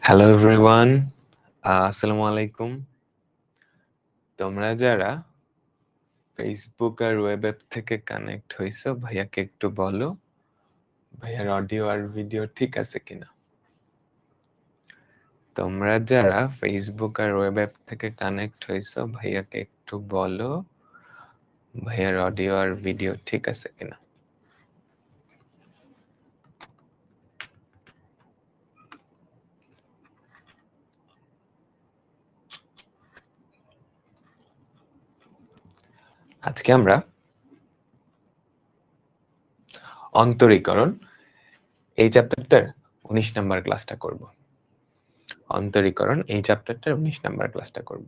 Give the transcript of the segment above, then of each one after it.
Hello everyone, আসসালামু আলাইকুম। তোমরা যারা ফেসবুক আর ওয়েব অ্যাপ থেকে কানেক্ট হইছো, ভাইয়াকে একটু বলো ভাইয়ার অডিও আর ভিডিও ঠিক আছে কিনা। তোমরা যারা ফেসবুক আর ওয়েব অ্যাপ থেকে কানেক্ট হইছো, ভাইয়াকে একটু বলো ভাইয়ার অডিও আর ভিডিও ঠিক আছে কিনা। আজকে আমরা অন্তরীকরণ এই চ্যাপ্টারটার 19 নাম্বার ক্লাসটা করব। অন্তরীকরণ এই চ্যাপ্টারটার 19 নাম্বার ক্লাসটা করব।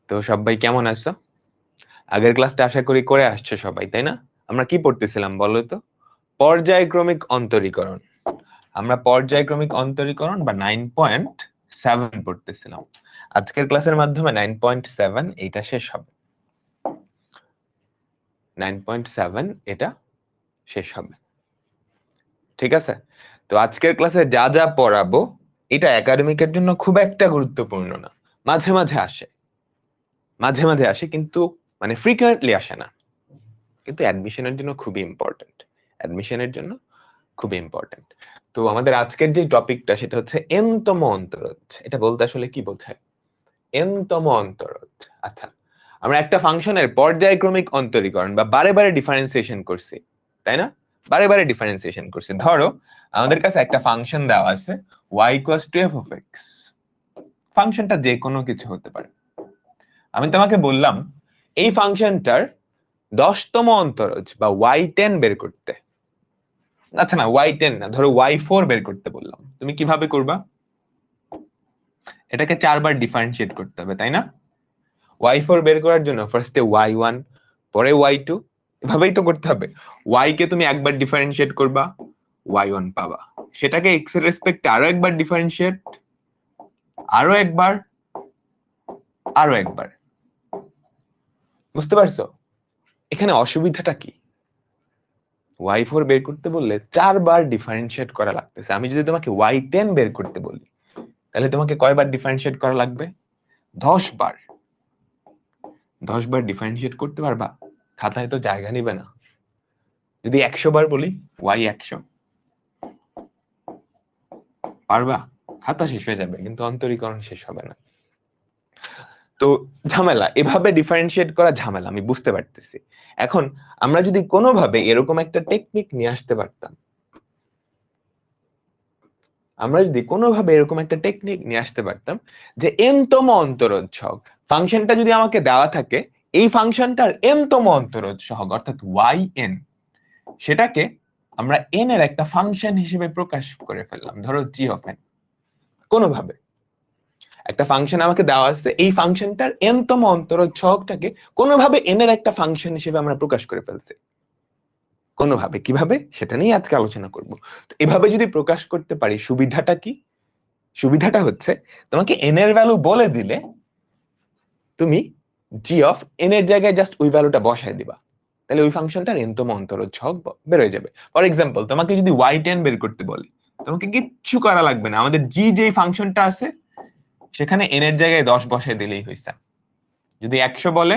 তো সবাই কেমন আছো? আগের ক্লাসটা আশা করি করে আসছো সবাই, তাই না? আমরা কি পড়তেছিলাম বলো তো? পর্যায়ক্রমিক অন্তরীকরণ। আমরা পর্যায়ক্রমিক অন্তরীকরণ বা 9.7 পড়তেছিলাম। আজকের ক্লাসের মাধ্যমে 9.7 এটা শেষ হবে। 9.7 এটা শেষ হবে, ঠিক আছে? তো আজকের ক্লাসে যা যা পড়াবো এটা একাডেমিকের জন্য খুব একটা গুরুত্বপূর্ণ না। মাঝে মাঝে আসে, মাঝে মাঝে আসে, কিন্তু মানে ফ্রিকুয়েন্টলি আসে না, কিন্তু অ্যাডমিশনের জন্য খুবই ইম্পর্টেন্ট। অ্যাডমিশনের জন্য খুব ইম্পর্টেন্ট। তো আমাদের আজকের যে টপিকটা সেটা হচ্ছে এনতম অন্তরজ। এটা বলতে আসলে কি বোঝায়? এনতম অন্তরজ। আচ্ছা, আমরা একটা ফাংশনের পর্যায়ক্রমিক অন্তরীকরণ বা বারে বারে ডিফারেন্সিয়েশন করছি, তাই না? বারে বারে ডিফারেন্সিয়েশন করছি। ধরো আমাদের কাছে একটা ফাংশন দেওয়া আছে y = f of x। ফাংশনটা যে কোনো কিছু হতে পারে। আমি তোমাকে বললাম এই ফাংশনটার 10তম অন্তরজ বা y10 বের করতে। আচ্ছা না, y10 না, ধরো y4 বের করতে বললাম। তুমি কিভাবে করবা? এটাকে 4 বার ডিফারেন্সিয়েট করতে হবে, তাই না? y4 বের করার জন্য ফার্স্টে y1, পরে y2, এভাবেই তো করতে হবে। y কে তুমি একবার ডিফারেন্সিয়েট করবা, y1 পাবা। সেটাকে x এর রেসপেক্টে আরো একবার ডিফারেন্সিয়েট, আরো একবার, আরো একবার। বুঝতে পারছো এখানে অসুবিধাটা কি? y4 বের করতে বললে 4 বার ডিফারেন্সিয়েট করা লাগতেছে। আমি যদি তোমাকে y10 বের করতে বলি তাহলে তোমাকে কয়বার ডিফারেন্সিয়েট করা লাগবে? 10 বার। 10 বার ডিফারেন্সিয়েট করতে পারবা? খাতায় তো জায়গা নিবে না। যদি 100 বার বলি y100, পারবা? খাতা শেষ হয়ে যাবে, কিন্তু অন্তরীকরণ শেষ হবে না। তো ঝামেলা, এভাবে ডিফারেন্সিয়েট করা ঝামেলা, আমি বুঝতে পারতেছি। এখন আমরা যদি কোনোভাবে এরকম একটা টেকনিক নিয়ে আসতে পারতাম, আমরা যদি কোনোভাবে এরকম একটা টেকনিক নিয়ে আসতে পারতাম যে n তম অন্তরজ সহগ ফাংশনটা যদি আমাকে দেওয়া থাকে, এই ফাংশনটার n তম অন্তরজ সহগ অর্থাৎ yn, সেটাকে আমরা n এর একটা ফাংশন হিসেবে প্রকাশ করে ফেললাম, ধরো g of n। কোনোভাবে একটা ফাংশন আমাকে দেওয়া আছে, এই ফাংশনটার n তম অন্তরজ সহগটাকে কোনোভাবে n এর একটা ফাংশন হিসেবে আমরা প্রকাশ করে ফেলছি। কোনোভাবে, কিভাবে সেটা নিয়ে আজকে আলোচনা করব। তো এভাবে যদি প্রকাশ করতে পারি সুবিধাটা কি? সুবিধাটা হচ্ছে তোমাকে n এর ভ্যালু বলে দিলে তুমি g of n এর জায়গায় জাস্ট ওই ভ্যালুটা বসায় দিবা, তাহলে ওই ফাংশনটার n তম অন্তরজ সহগ বের হয়ে যাবে। ফর এক্সাম্পল তোমাকে যদি y10 বের করতে বলি, তোমাকে কিচ্ছু করা লাগবে না। আমাদের g যেই ফাংশনটা আছে সেখানে n এর জায়গায় 10 বসায় দিলেই হইছে। যদি 100 বলে,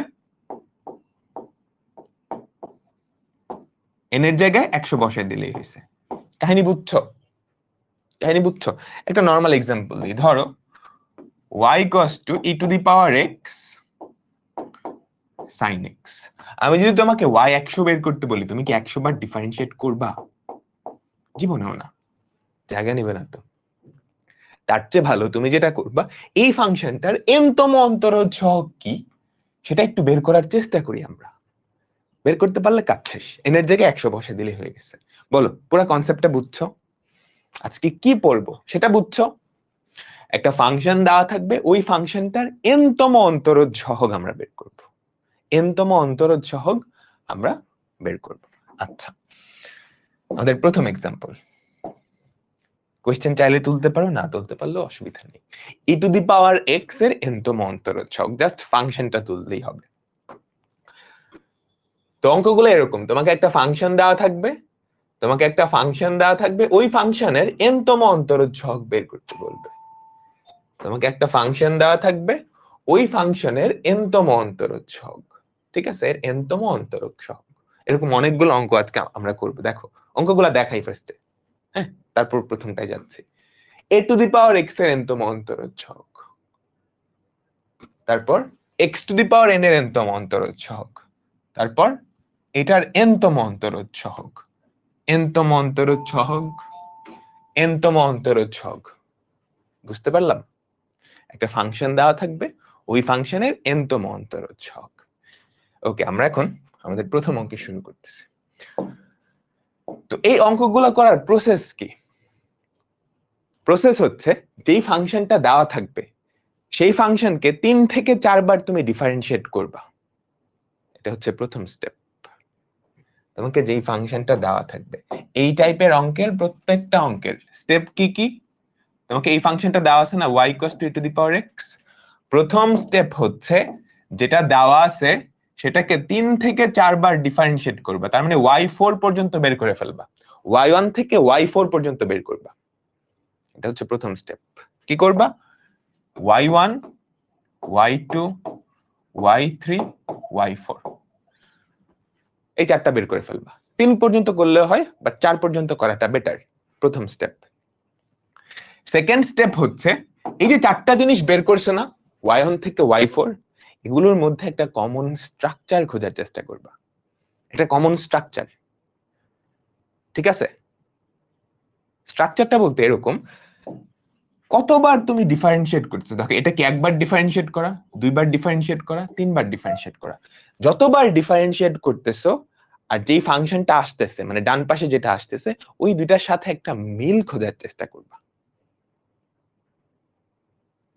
n এর জায়গায় 100 বসায় দিলেই হইছে। কাহিনী বুঝছো? কাহিনী বুঝছো? একটা নরমাল এক্সাম্পল দিই। ধরো y = e⁻x sin x। আমি যদি তোমাকে y100 বের করতে বলি, তুমি কি 100 বার ডিফারেন্সিয়েট করবা? জীবনেও না, জায়গা নিবে না তো। তার চেয়ে ভালো তুমি যেটা করবা, এই ফাংশনটার n তম অন্তরজ সহগ কি সেটা একটু বের করার চেষ্টা করি আমরা। বের করতে পারলে কাজ শেষ, n এর জায়গায় 100 বসে দিলে হয়ে গেছে। বলো পুরো কনসেপ্টটা বুঝছো? আজকে কি পড়বো সেটা বুঝছো? একটা ফাংশন দেওয়া থাকবে, ওই ফাংশনটার n তম অন্তরজ সহগ আমরা বের করব। n তম অন্তরজ সহগ আমরা বের করব। আচ্ছা, আমাদের প্রথম এক্সাম্পল। কোশ্চেন চাইলে তুলতে পারো, না তুলতে পারলেও অসুবিধা নেই। e⁻x এর n তম অন্তরজ সহগ, জাস্ট ফাংশনটা তুললেই হবে। তো অঙ্কগুলো এরকম, তোমাকে একটা ফাংশন দেওয়া থাকবে, ওই ফাংশনের n তম অন্তরজ সহগ বের করতে বলবে। তোমাকে একটা ফাংশন দেওয়া থাকবে, ওই ফাংশনের nতম অন্তরজ সহগ, ঠিক আছে, এর nতম অন্তরজ সহগ। এরকম অনেকগুলো অঙ্ক আজকে আমরা করব। দেখো অঙ্কগুলা দেখাই ফার্স্টে, হ্যাঁ, তারপর প্রথমটাই যাচ্ছি। a to the power x এর nতম অন্তরজ সহগ, তারপর x to the power n এর nতম অন্তরজ সহগ, তারপর এটার nতম অন্তরজ সহগ, nতম অন্তরজ সহগ, nতম অন্তরজ সহগ। বুঝতে পারলাম? একটা ফাংশন দেওয়া থাকবে, ওই ফাংশনের nতম অন্তরজ সহগ। ওকে, আমরা এখন আমাদের প্রথম অঙ্কে শুরু করতেছি। তো এই অঙ্কগুলো করার প্রসেস কি? প্রসেস হচ্ছে, যেই ফাংশনটা দেওয়া থাকবে সেই ফাংশনকে 3 থেকে 4 বার তুমি ডিফারেন্সিয়েট করবা। এটা হচ্ছে প্রথম স্টেপ। তোমাকে যেই ফাংশনটা দেওয়া থাকবে, এই টাইপের অঙ্কের প্রত্যেকটা অঙ্কের স্টেপ কি কি? তোমাকে এই ফাংশনটা দেওয়া আছে না, y = a to the power x। প্রথম স্টেপ হচ্ছে, যেটা দেওয়া আছে সেটাকে 3 থেকে 4 বার ডিফারেন্সিয়েট করবা, তার মানে y4 পর্যন্ত বের করে ফেলবা, y1 থেকে y4 পর্যন্ত বের করবা। এটা হচ্ছে প্রথম স্টেপ। কি করবা? y1, y2, y3, y4, এই চারটা বের করে ফেলবা। 3 পর্যন্ত করলে হয়, বাট 4 পর্যন্ত করাটা বেটার। প্রথম স্টেপ। সেকেন্ড স্টেপ হচ্ছে, এই যে চারটা জিনিস বের করছো না, y1 থেকে y4, এগুলোর মধ্যে একটা কমন স্ট্রাকচার খোঁজার চেষ্টা করবা। একটা কমন স্ট্রাকচার, ঠিক আছে? স্ট্রাকচারটা বলতে এরকম, কতবার তুমি ডিফারেন্সিয়েট করছো। দেখো, এটা কি একবার ডিফারেন্সিয়েট করা, দুইবার ডিফারেন্সিয়েট করা, তিনবার ডিফারেন্সিয়েট করা? যতবার ডিফারেন্সিয়েট করতেছো আর যেই ফাংশনটা আসতেছে, মানে ডান পাশে যেটা আসতেছে, ওই দুইটার সাথে একটা মিল খোঁজার চেষ্টা করবা,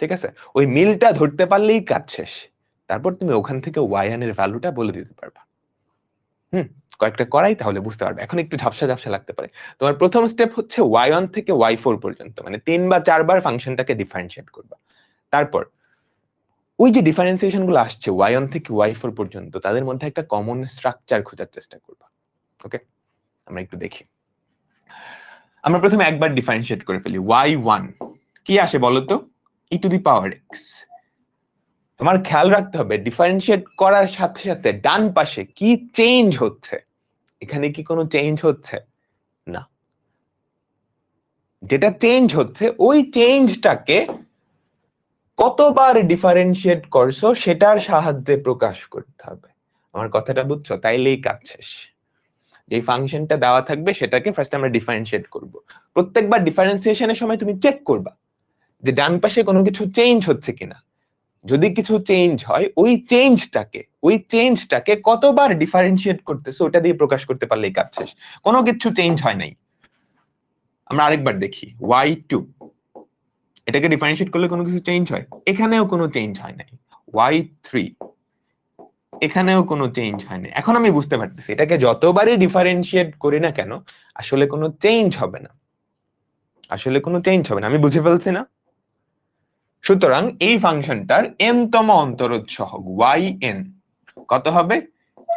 ঠিক আছে? ওই মিলটা ধরতে পারলেই কাজ শেষ। তারপর তুমি ওখান থেকে y1 এর ভ্যালুটা বলে দিতে পারবা। কয়েকটা করাই তাহলে বুঝতে পারবে। এখন একটু ঝাপসা ঝাপসা লাগতে পারে। তোমার প্রথম স্টেপ হচ্ছে y1 থেকে y4 পর্যন্ত, মানে 3 বা 4 বার ফাংশনটাকে ডিফারেন্সিয়েট করবা। তারপর ওই যে ডিফারেন্সিয়েশন গুলো আসছে y1 থেকে y4 পর্যন্ত, তাদের মধ্যে একটা কমন স্ট্রাকচার খোঁজার চেষ্টা করবা। ওকে, আমরা একটু দেখি। আমরা প্রথমে একবার ডিফারেন্সিয়েট করে ফেলি। y1 কি আসে বলতো? e to the power x। তোমার খেয়াল রাখতে হবে, ডিফারেন্সিয়েট করার সাথে সাথে ডান পাশে কি চেঞ্জ হচ্ছে। এখানে কি কোনো চেঞ্জ হচ্ছে? না। যেটা চেঞ্জ হচ্ছে, ওই চেঞ্জটাকে কতবার ডিফারেন্সিয়েট করছো সেটার সাহায্যে প্রকাশ করতে হবে। আমার কথাটা বুঝছো? তাইলেই কাজ শেষ। যে ফাংশনটা দেওয়া থাকবে সেটাকে ফার্স্ট আমরা ডিফারেন্সিয়েট করব। প্রত্যেকবার ডিফারেন্সিয়েশনের সময় তুমি চেক করবা যে ডান পাশে কোনো কিছু চেঞ্জ হচ্ছে কিনা। যদি কিছু চেঞ্জ হয়, ওই চেঞ্জটাকে কতবার ডিফারেন্সিয়েট করতেছো ওটা দিয়ে প্রকাশ করতে পারলেই কাজ শেষ। কোনো কিছু চেঞ্জ হয় নাই। আমরা আরেকবার দেখি, y2, এটাকে ডিফারেন্সিয়েট করলে কোনো কিছু চেঞ্জ হয়? এখানেও কোনো চেঞ্জ হয় নাই। y3, এখানেও কোনো চেঞ্জ হয় নাই। এখন আমি বুঝতে পারতেছি, এটাকে যতবারই ডিফারেন্সিয়েট করি না কেন, আসলে কোনো চেঞ্জ হবে না। আসলে কোনো চেঞ্জ হবে না, আমি বুঝে ফেলছি না? সুতরাং এই ফাংশনটার n-তম অন্তরজ সহগ yn কত হবে?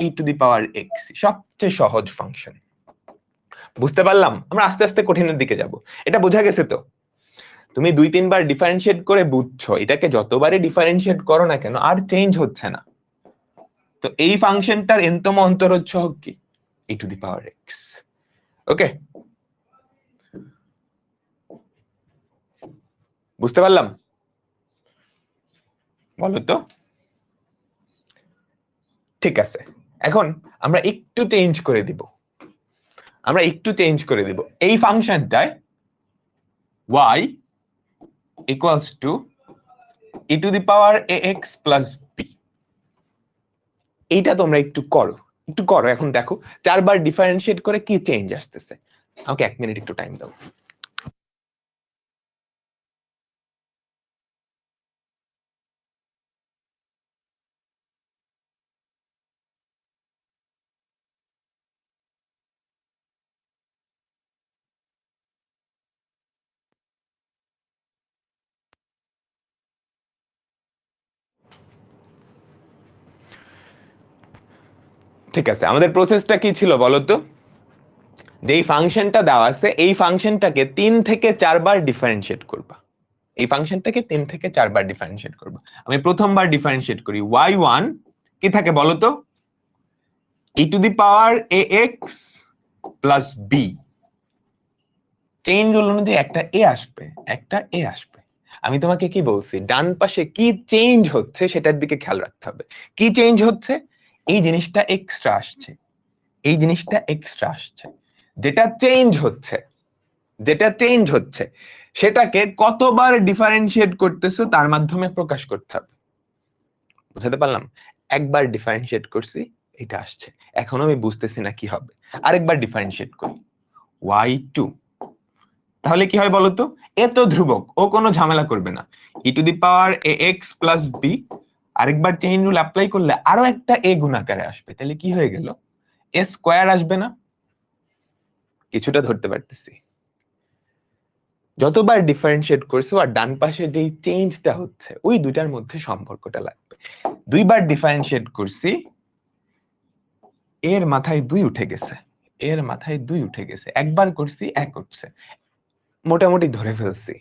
e to the power x, সবচেয়ে সহজ ফাংশন। বুঝতে পারলাম? আমরা আস্তে আস্তে কঠিনের দিকে যাব। এটা বোঝা গেছে তো? তুমি 2-3 বার ডিফারেন্সিয়েট করে বুঝছো, এটাকে যতবারই ডিফারেন্সিয়েট করো না কেন আর চেঞ্জ হচ্ছে না। তো এই ফাংশনটার n-তম অন্তরজ সহগ কি? e to the power x। ওকে, বুঝতে পারলাম? বলো তো। ঠিক আছে, এখন আমরা একটু চেঞ্জ করে দিব। এই ফাংশনটায় y equals to e to the power ax plus b। এইটা তোমরা একটু করো, এখন দেখো 4 বার ডিফারেন্সিয়েট করে কি চেঞ্জ আসতেছে। আমাকে 1 মিনিট একটু টাইম দাও। ঠিক আছে, আমাদের প্রসেসটা কি ছিল বলতো? যেই ফাংশনটা দেওয়া আছে, এই ফাংশনটাকে 3 থেকে 4 বার ডিফারেন্সিয়েট করবা। এই ফাংশনটাকে 3 থেকে 4 বার ডিফারেন্সিয়েট করব। আমি প্রথমবার ডিফারেন্সিয়েট করি y1 কি থাকে বলো তো, e to the power ax plus b। Chain rule অনুযায়ী একটা a আসবে, একটা a আসবে। আমি তোমাকে কি বলছি, ডান পাশে কি চেঞ্জ হচ্ছে সেটার দিকে খেয়াল রাখতে হবে। কি চেঞ্জ হচ্ছে, এই জিনিসটা এক্সট্রা আসছে, এই জিনিসটা এক্সট্রা আসছে। যেটা চেঞ্জ হচ্ছে, যেটা চেঞ্জ হচ্ছে সেটাকে কতবার ডিফারেন্সিয়েট করতেছো তার মাধ্যমে প্রকাশ করতে হবে। বুঝাতে পারলাম? একবার ডিফারেন্সিয়েট করছি, এটা আসছে, এখন আমি বুঝতেছি না কি হবে, আরেকবার ডিফারেন্সিয়েট করি y2, তাহলে কি হয় বলতো, এ তো ধ্রুবক, ও কোনো ঝামেলা করবে না, e to the power ax plus b, আরেকবার চেইন রুল অ্যাপ্লাই করলে আরো একটা a গুণাকারে আসবে, তাহলে কি হয়ে গেল, a স্কয়ার আসবে না? কিছুটা ধরতে পারতেছি। যতবার ডিফারেন্সিয়েট করছো আর ডান পাশে যেই চেঞ্জটা হচ্ছে ওই দুইটার মধ্যে সম্পর্কটা লাগবে। দুইবার ডিফারেন্সিয়েট করছি, এর মাথায় 2 উঠে গেছে, এর মাথায় 2 উঠে গেছে, একবার করছি 1 উঠছে, মোটামুটি ধরে ফেলছি,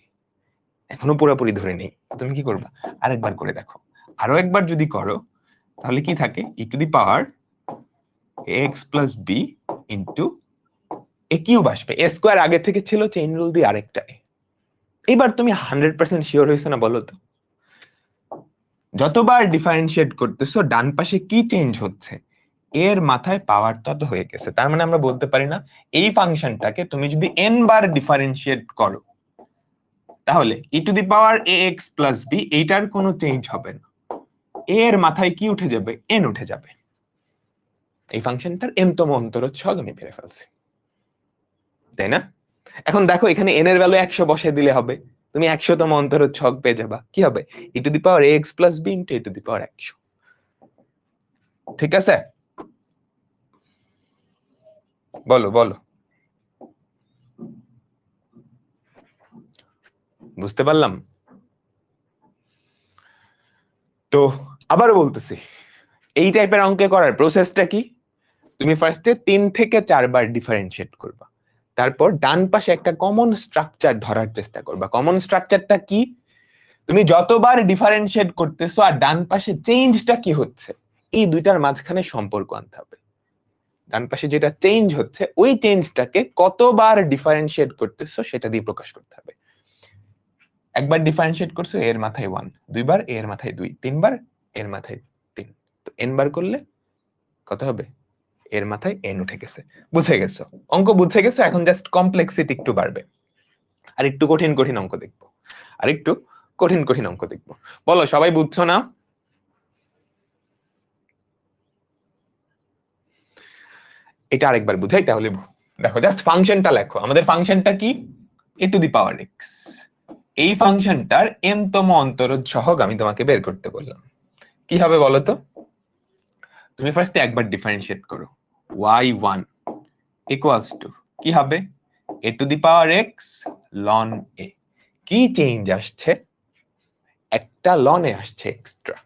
এখনো পুরোপুরি ধরে নেই। তুমি কি করবা, আরেকবার করে দেখো। আরো একবার যদি করো তাহলে কি থাকে, e to the power ax plus b into a cube আসবে, a স্কয়ার আগে থেকে ছিল, চেইন রুল দিয়ে আরেকটা a। এবার তুমি 100% শিওর হয়েছো না বলো তো? যতবার ডিফারেন্সিয়েট করতেছো ডান পাশে কি চেঞ্জ হচ্ছে এর মাথায় পাওয়ার তত হয়ে গেছে। তার মানে আমরা বলতে পারি না এই ফাংশনটাকে তুমি যদি n বার ডিফারেন্সিয়েট করো তাহলে e to the power ax plus b এইটার কোনো চেঞ্জ হবে না, এর মাথায় কি উঠে যাবে, n উঠে যাবে। এই ফাংশনটার n তম অন্তরজ সহগ আমি পেয়ে ফেলছি, তাই না? এখন দেখো এখানে n এর ভ্যালু 100 বসিয়ে দিলে হবে, তুমি 100 তম অন্তরজ সহগ পেয়ে যাবা। কি হবে, e to the power ax plus b into e to the power 100। ঠিক আছে, বলো বলো, বুঝতে পারলাম? তো আবারও বলতেছি, এই টাইপের অঙ্কে করার প্রসেসটা কি, তুমি ফার্স্টে 3 থেকে 4 বার ডিফারেন্সিয়েট করবা, তারপর ডান পাশে একটা কমন স্ট্রাকচার ধরার চেষ্টা করবা। কমন স্ট্রাকচারটা কি, তুমি যতবার ডিফারেন্সিয়েট করতেছো আর ডান পাশে চেঞ্জটা কি হচ্ছে এই দুইটার মাঝখানে সম্পর্ক আনতে হবে। ডান পাশে যেটা চেঞ্জ হচ্ছে ওই চেঞ্জটাকে কতবার ডিফারেন্সিয়েট করতেছো সেটা দিয়ে প্রকাশ করতে হবে। একবার ডিফারেন্সিয়েট করছো এর মাথায় 1, দুইবার এর মাথায় 2, তিনবার এর মাথায় 3, তো n বার করলে কত হবে, এর মাথায় n উঠে গেছে। বুঝে গেছো, অঙ্ক বুঝে গেছো, এখন জাস্ট কমপ্লেক্সিটি একটু বাড়বে, আর একটু কঠিন কঠিন অঙ্ক দেখবো, আর একটু কঠিন কঠিন অঙ্ক দেখবো। বলো সবাই বুঝছো না? এটা আরেকবার বুঝাই তাহলে। দেখো জাস্ট ফাংশনটা লেখো, আমাদের ফাংশনটা কি, a to the power x। এই ফাংশনটার n তম অন্তরজ সহগ আমি তোমাকে বের করতে বললাম। কি হবে বলো তো, তুমি ফার্স্টে একবার ডিফারেন্সিয়েট করো, y1 ইকুয়ালস টু কি হবে, a to the power x ln a। কি চেঞ্জ আসছে, একটা ln a আসছে এক্সট্রা।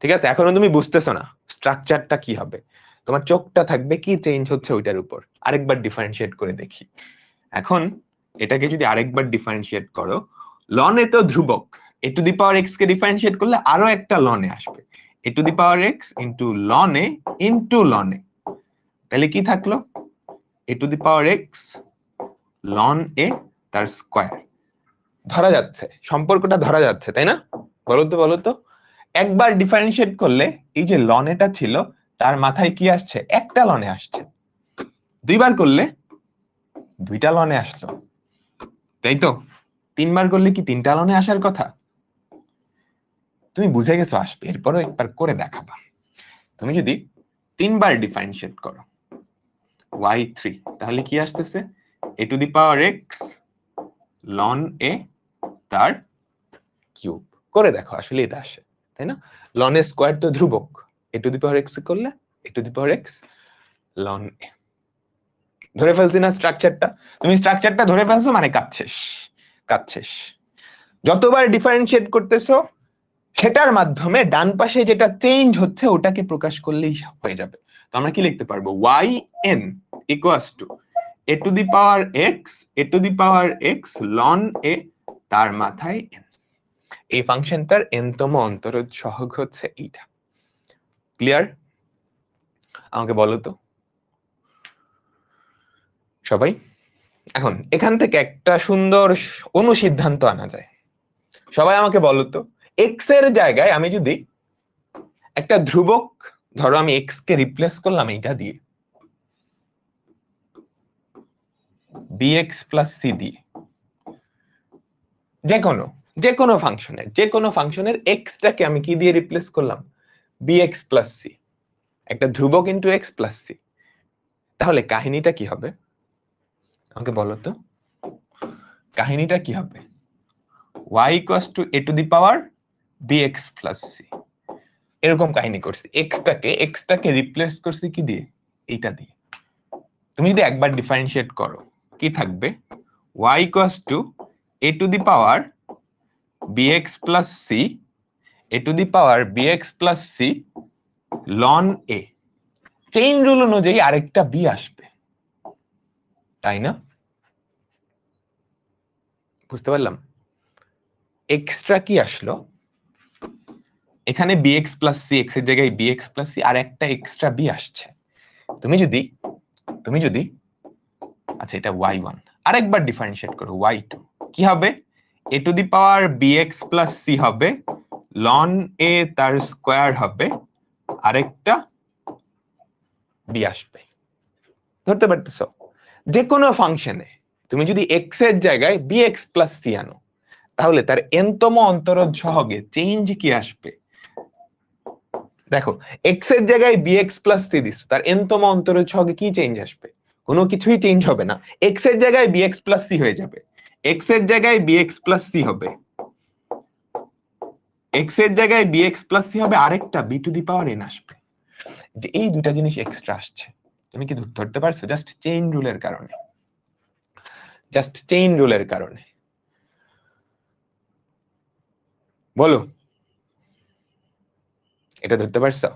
ঠিক আছে, এখনো তুমি বুঝতেছো না স্ট্রাকচারটা কি হবে, তোমার চোখটা থাকবে কি চেঞ্জ হচ্ছে ওইটার উপর। আরেকবার ডিফারেন্সিয়েট করে দেখি। এখন এটাকে যদি আরেকবার ডিফারেন্সিয়েট করো, ln a তো ধ্রুবক, a to the power x K differentiate করলে আরো একটা ln a আসবে, a to the power x into ln a into ln a। তাহলে কি থাকলো, a to the power x ln a তার স্কয়ার। ধরা যাচ্ছে, সম্পর্কটা ধরা যাচ্ছে, তাই না? বলো তো বলো তো, একবার ডিফারেন্সিয়েট করলে এই যে ln a টা ছিল তার মাথায় কি আসছে, একটা ln a আসছে, দুইবার করলে দুইটা ln a আসলো, তাই তো? তিনবার করলে কি তিনটা ln a আসার কথা? তুমি বুঝে গেছো আসবে, এরপরও একবার করে দেখাবা। তুমি যদি 3 বার ডিফারেন্সিয়েট করো y3 তাহলে কি আসতেছে, a to the power x ln a তার কিউব। করে দেখো আসলে এটা আসে, তাই না? ln a স্কয়ার তো ধ্রুবক, a to the power x করলে a to the power x ln a। ধরে ফেলছি না স্ট্রাকচারটা? তুমি স্ট্রাকচারটা ধরে ফেলছো মানে কাজ শেষ, কাজ শেষ। যতবার ডিফারেন্সিয়েট করতেছো সেটার মাধ্যমে ডান পাশে যেটা চেঞ্জ হচ্ছে ওটাকে প্রকাশ করলেই হয়ে যাবে। তো আমরা কি লিখতে পারবো, yn equals to a to the power x, a to the power x ln a তার মাথায় n। এই ফাংশনটার nতম অন্তরজ সহগ হচ্ছে এইটা। ক্লিয়ার? আমাকে বলো তো সবাই। এখন এখান থেকে একটা সুন্দর অনুসিদ্ধান্ত আনা যায়। সবাই আমাকে বলো তো, এক্স এর জায়গায় আমি যদি একটা ধ্রুবক, ধরো আমি এক্স কে রিপ্লেস করলাম এইটা দিয়ে, bx প্লাস সি দিয়ে, যে কোনো ফাংশনের এক্স টাকে আমি কি দিয়ে রিপ্লেস করলাম, bx প্লাস সি, একটা ধ্রুবক ইন্টু এক্স প্লাস সি। তাহলে কাহিনীটা কি হবে আমাকে বলো তো, কাহিনীটা কি হবে? y equals to a to the power bx plus C, এরকম কাহিনী করছি। এক্স টাকে রিপ্লেস করছি কি দিয়ে, এইটা দিয়ে। তুমি যদি একবার ডিফারেন্সিয়েট করো কি থাকবে, y equals to a to the power bx plus C, a to the power bx plus C ln a। Chain rule অনুযায়ী আরেকটা বি আসবে, তাই না? বুঝতে পারলাম? এক্সট্রা কি আসলো, এখানে bx প্লাস সি, এক্স এর জায়গায় bx প্লাস সি, আর একটা এক্সট্রা বি আসছে। তুমি যদি আচ্ছা এটা y1, আরেকবার ডিফারেন্সিয়েট করো y2, কি হবে, a to the power bx plus C হবে ln a তার স্কয়ার হবে, আরেকটা বি আসবে। ধরতে পারতেছো? যে কোনো ফাংশনে তুমি যদি x এর জায়গায় bx প্লাস সি আনো, তাহলে তার nতম অন্তরজ সহগে চেঞ্জ কি আসবে? দেখো, x এর জায়গায় bx প্লাস সি দিছো, তার nতম অন্তরজ সহগে কি চেঞ্জ আসবে? কোনো কিছুই চেঞ্জ হবে না। x এর জায়গায় bx প্লাস সি হয়ে যাবে, x এর জায়গায় bx প্লাস সি হবে, x এর জায়গায় bx প্লাস সি হবে, আরেকটা b two the power n আসবে। যে এই দুইটা জিনিস এক্সট্রা আসছে, তুমি কি ধরতে পারছো? জাস্ট চেইন রুলের কারণে, বলো এটা ধরতে পারছো?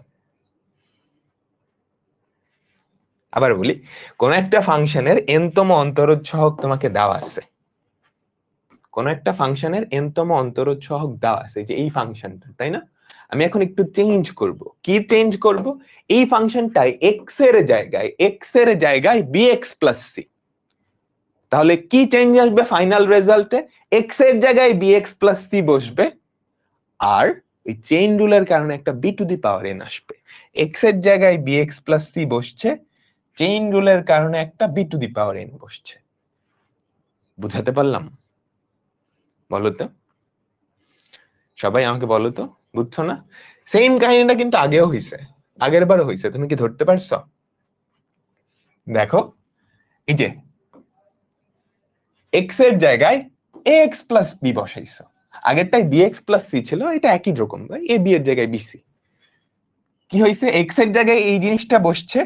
আবার বলি, কোন একটা ফাংশনের nতম অন্তরজ সহগ তোমাকে দেওয়া আছে, কোন একটা ফাংশনের nতম অন্তরজ সহগ দেওয়া আছে, যে এই ফাংশনটা, তাই না? আমি এখন একটু চেঞ্জ করব। কি চেঞ্জ করব? এই ফাংশনটাই x এর জায়গায় bx প্লাস সি। তাহলে কি চেঞ্জ আসবে ফাইনাল রেজাল্টে? x এর জায়গায় bx প্লাস সি বসবে, আর এই চেইন রুলের কারণে একটা b two the power n আসবে। x এর জায়গায় bx প্লাস সি বসছে, চেইন রুলের কারণে একটা b two the power n বসছে। বুঝাতে পারলাম? বলো তো সবাই, আমাকে বলো তো, বুঝছো না? সেম কাহিনীটা কিন্তু আগেও হইছে, আগের বারও হইছে। তুমি কি ধরতে পারছো? দেখো, এই যে x এর জায়গায় ax প্লাস b বসাইছো, আগেরটাই bx প্লাস সি ছিল, এটা একই রকম, a b এর জায়গায় bc। কি হইছে, x এর জায়গায় এই জিনিসটা বসছে,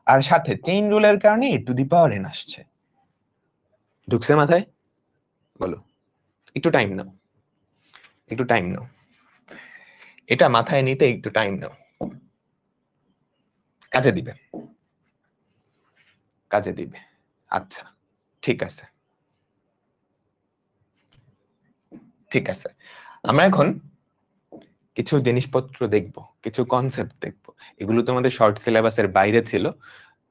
আর সাথে চেইন রুলের কারণে a to the power n আসছে। ঢুকছে মাথায়? বলো, একটু টাইম নাও, এটা মাথায় নিতে একটু টাইম নাও। কাজে দিবে। আচ্ছা, ঠিক আছে। আমরা এখন কিছু জিনিসপত্র দেখব, কিছু কনসেপ্ট দেখব। এগুলো তোমাদের শর্ট সিলেবাসের বাইরে ছিল।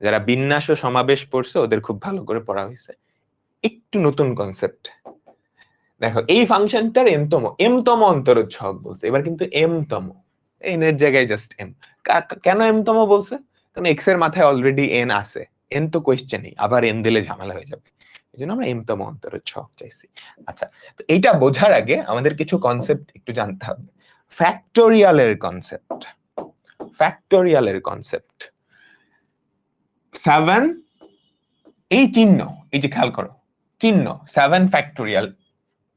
যারা বিন্যাস ও সমাবেশ পড়ছে ওদের খুব ভালো করে পড়া হয়েছে। একটু নতুন কনসেপ্ট দেখো, এই ফাংশনটার এমতম অন্তরজ সহগ বলছে। এবার কিন্তু এমতম, এন এর জায়গায় জাস্ট এম। কেন এমতম বলছে? কারণ এক্স এর মাথায় অলরেডি এন আছে, এন তো কোয়েশ্চেনই, আবার এন দিলে ঝামেলা হয়ে যাবে। এই জন্য আমরা এমতম অন্তরজ সহগ চাইছি। আচ্ছা, তো এইটা বোঝার আগে আমাদের কিছু কনসেপ্ট একটু জানতে হবে। ফ্যাক্টোরিয়ালের কনসেপ্ট 7, এই চিহ্ন, এই যে খেয়াল করো চিহ্ন 7 ফ্যাক্টোরিয়াল,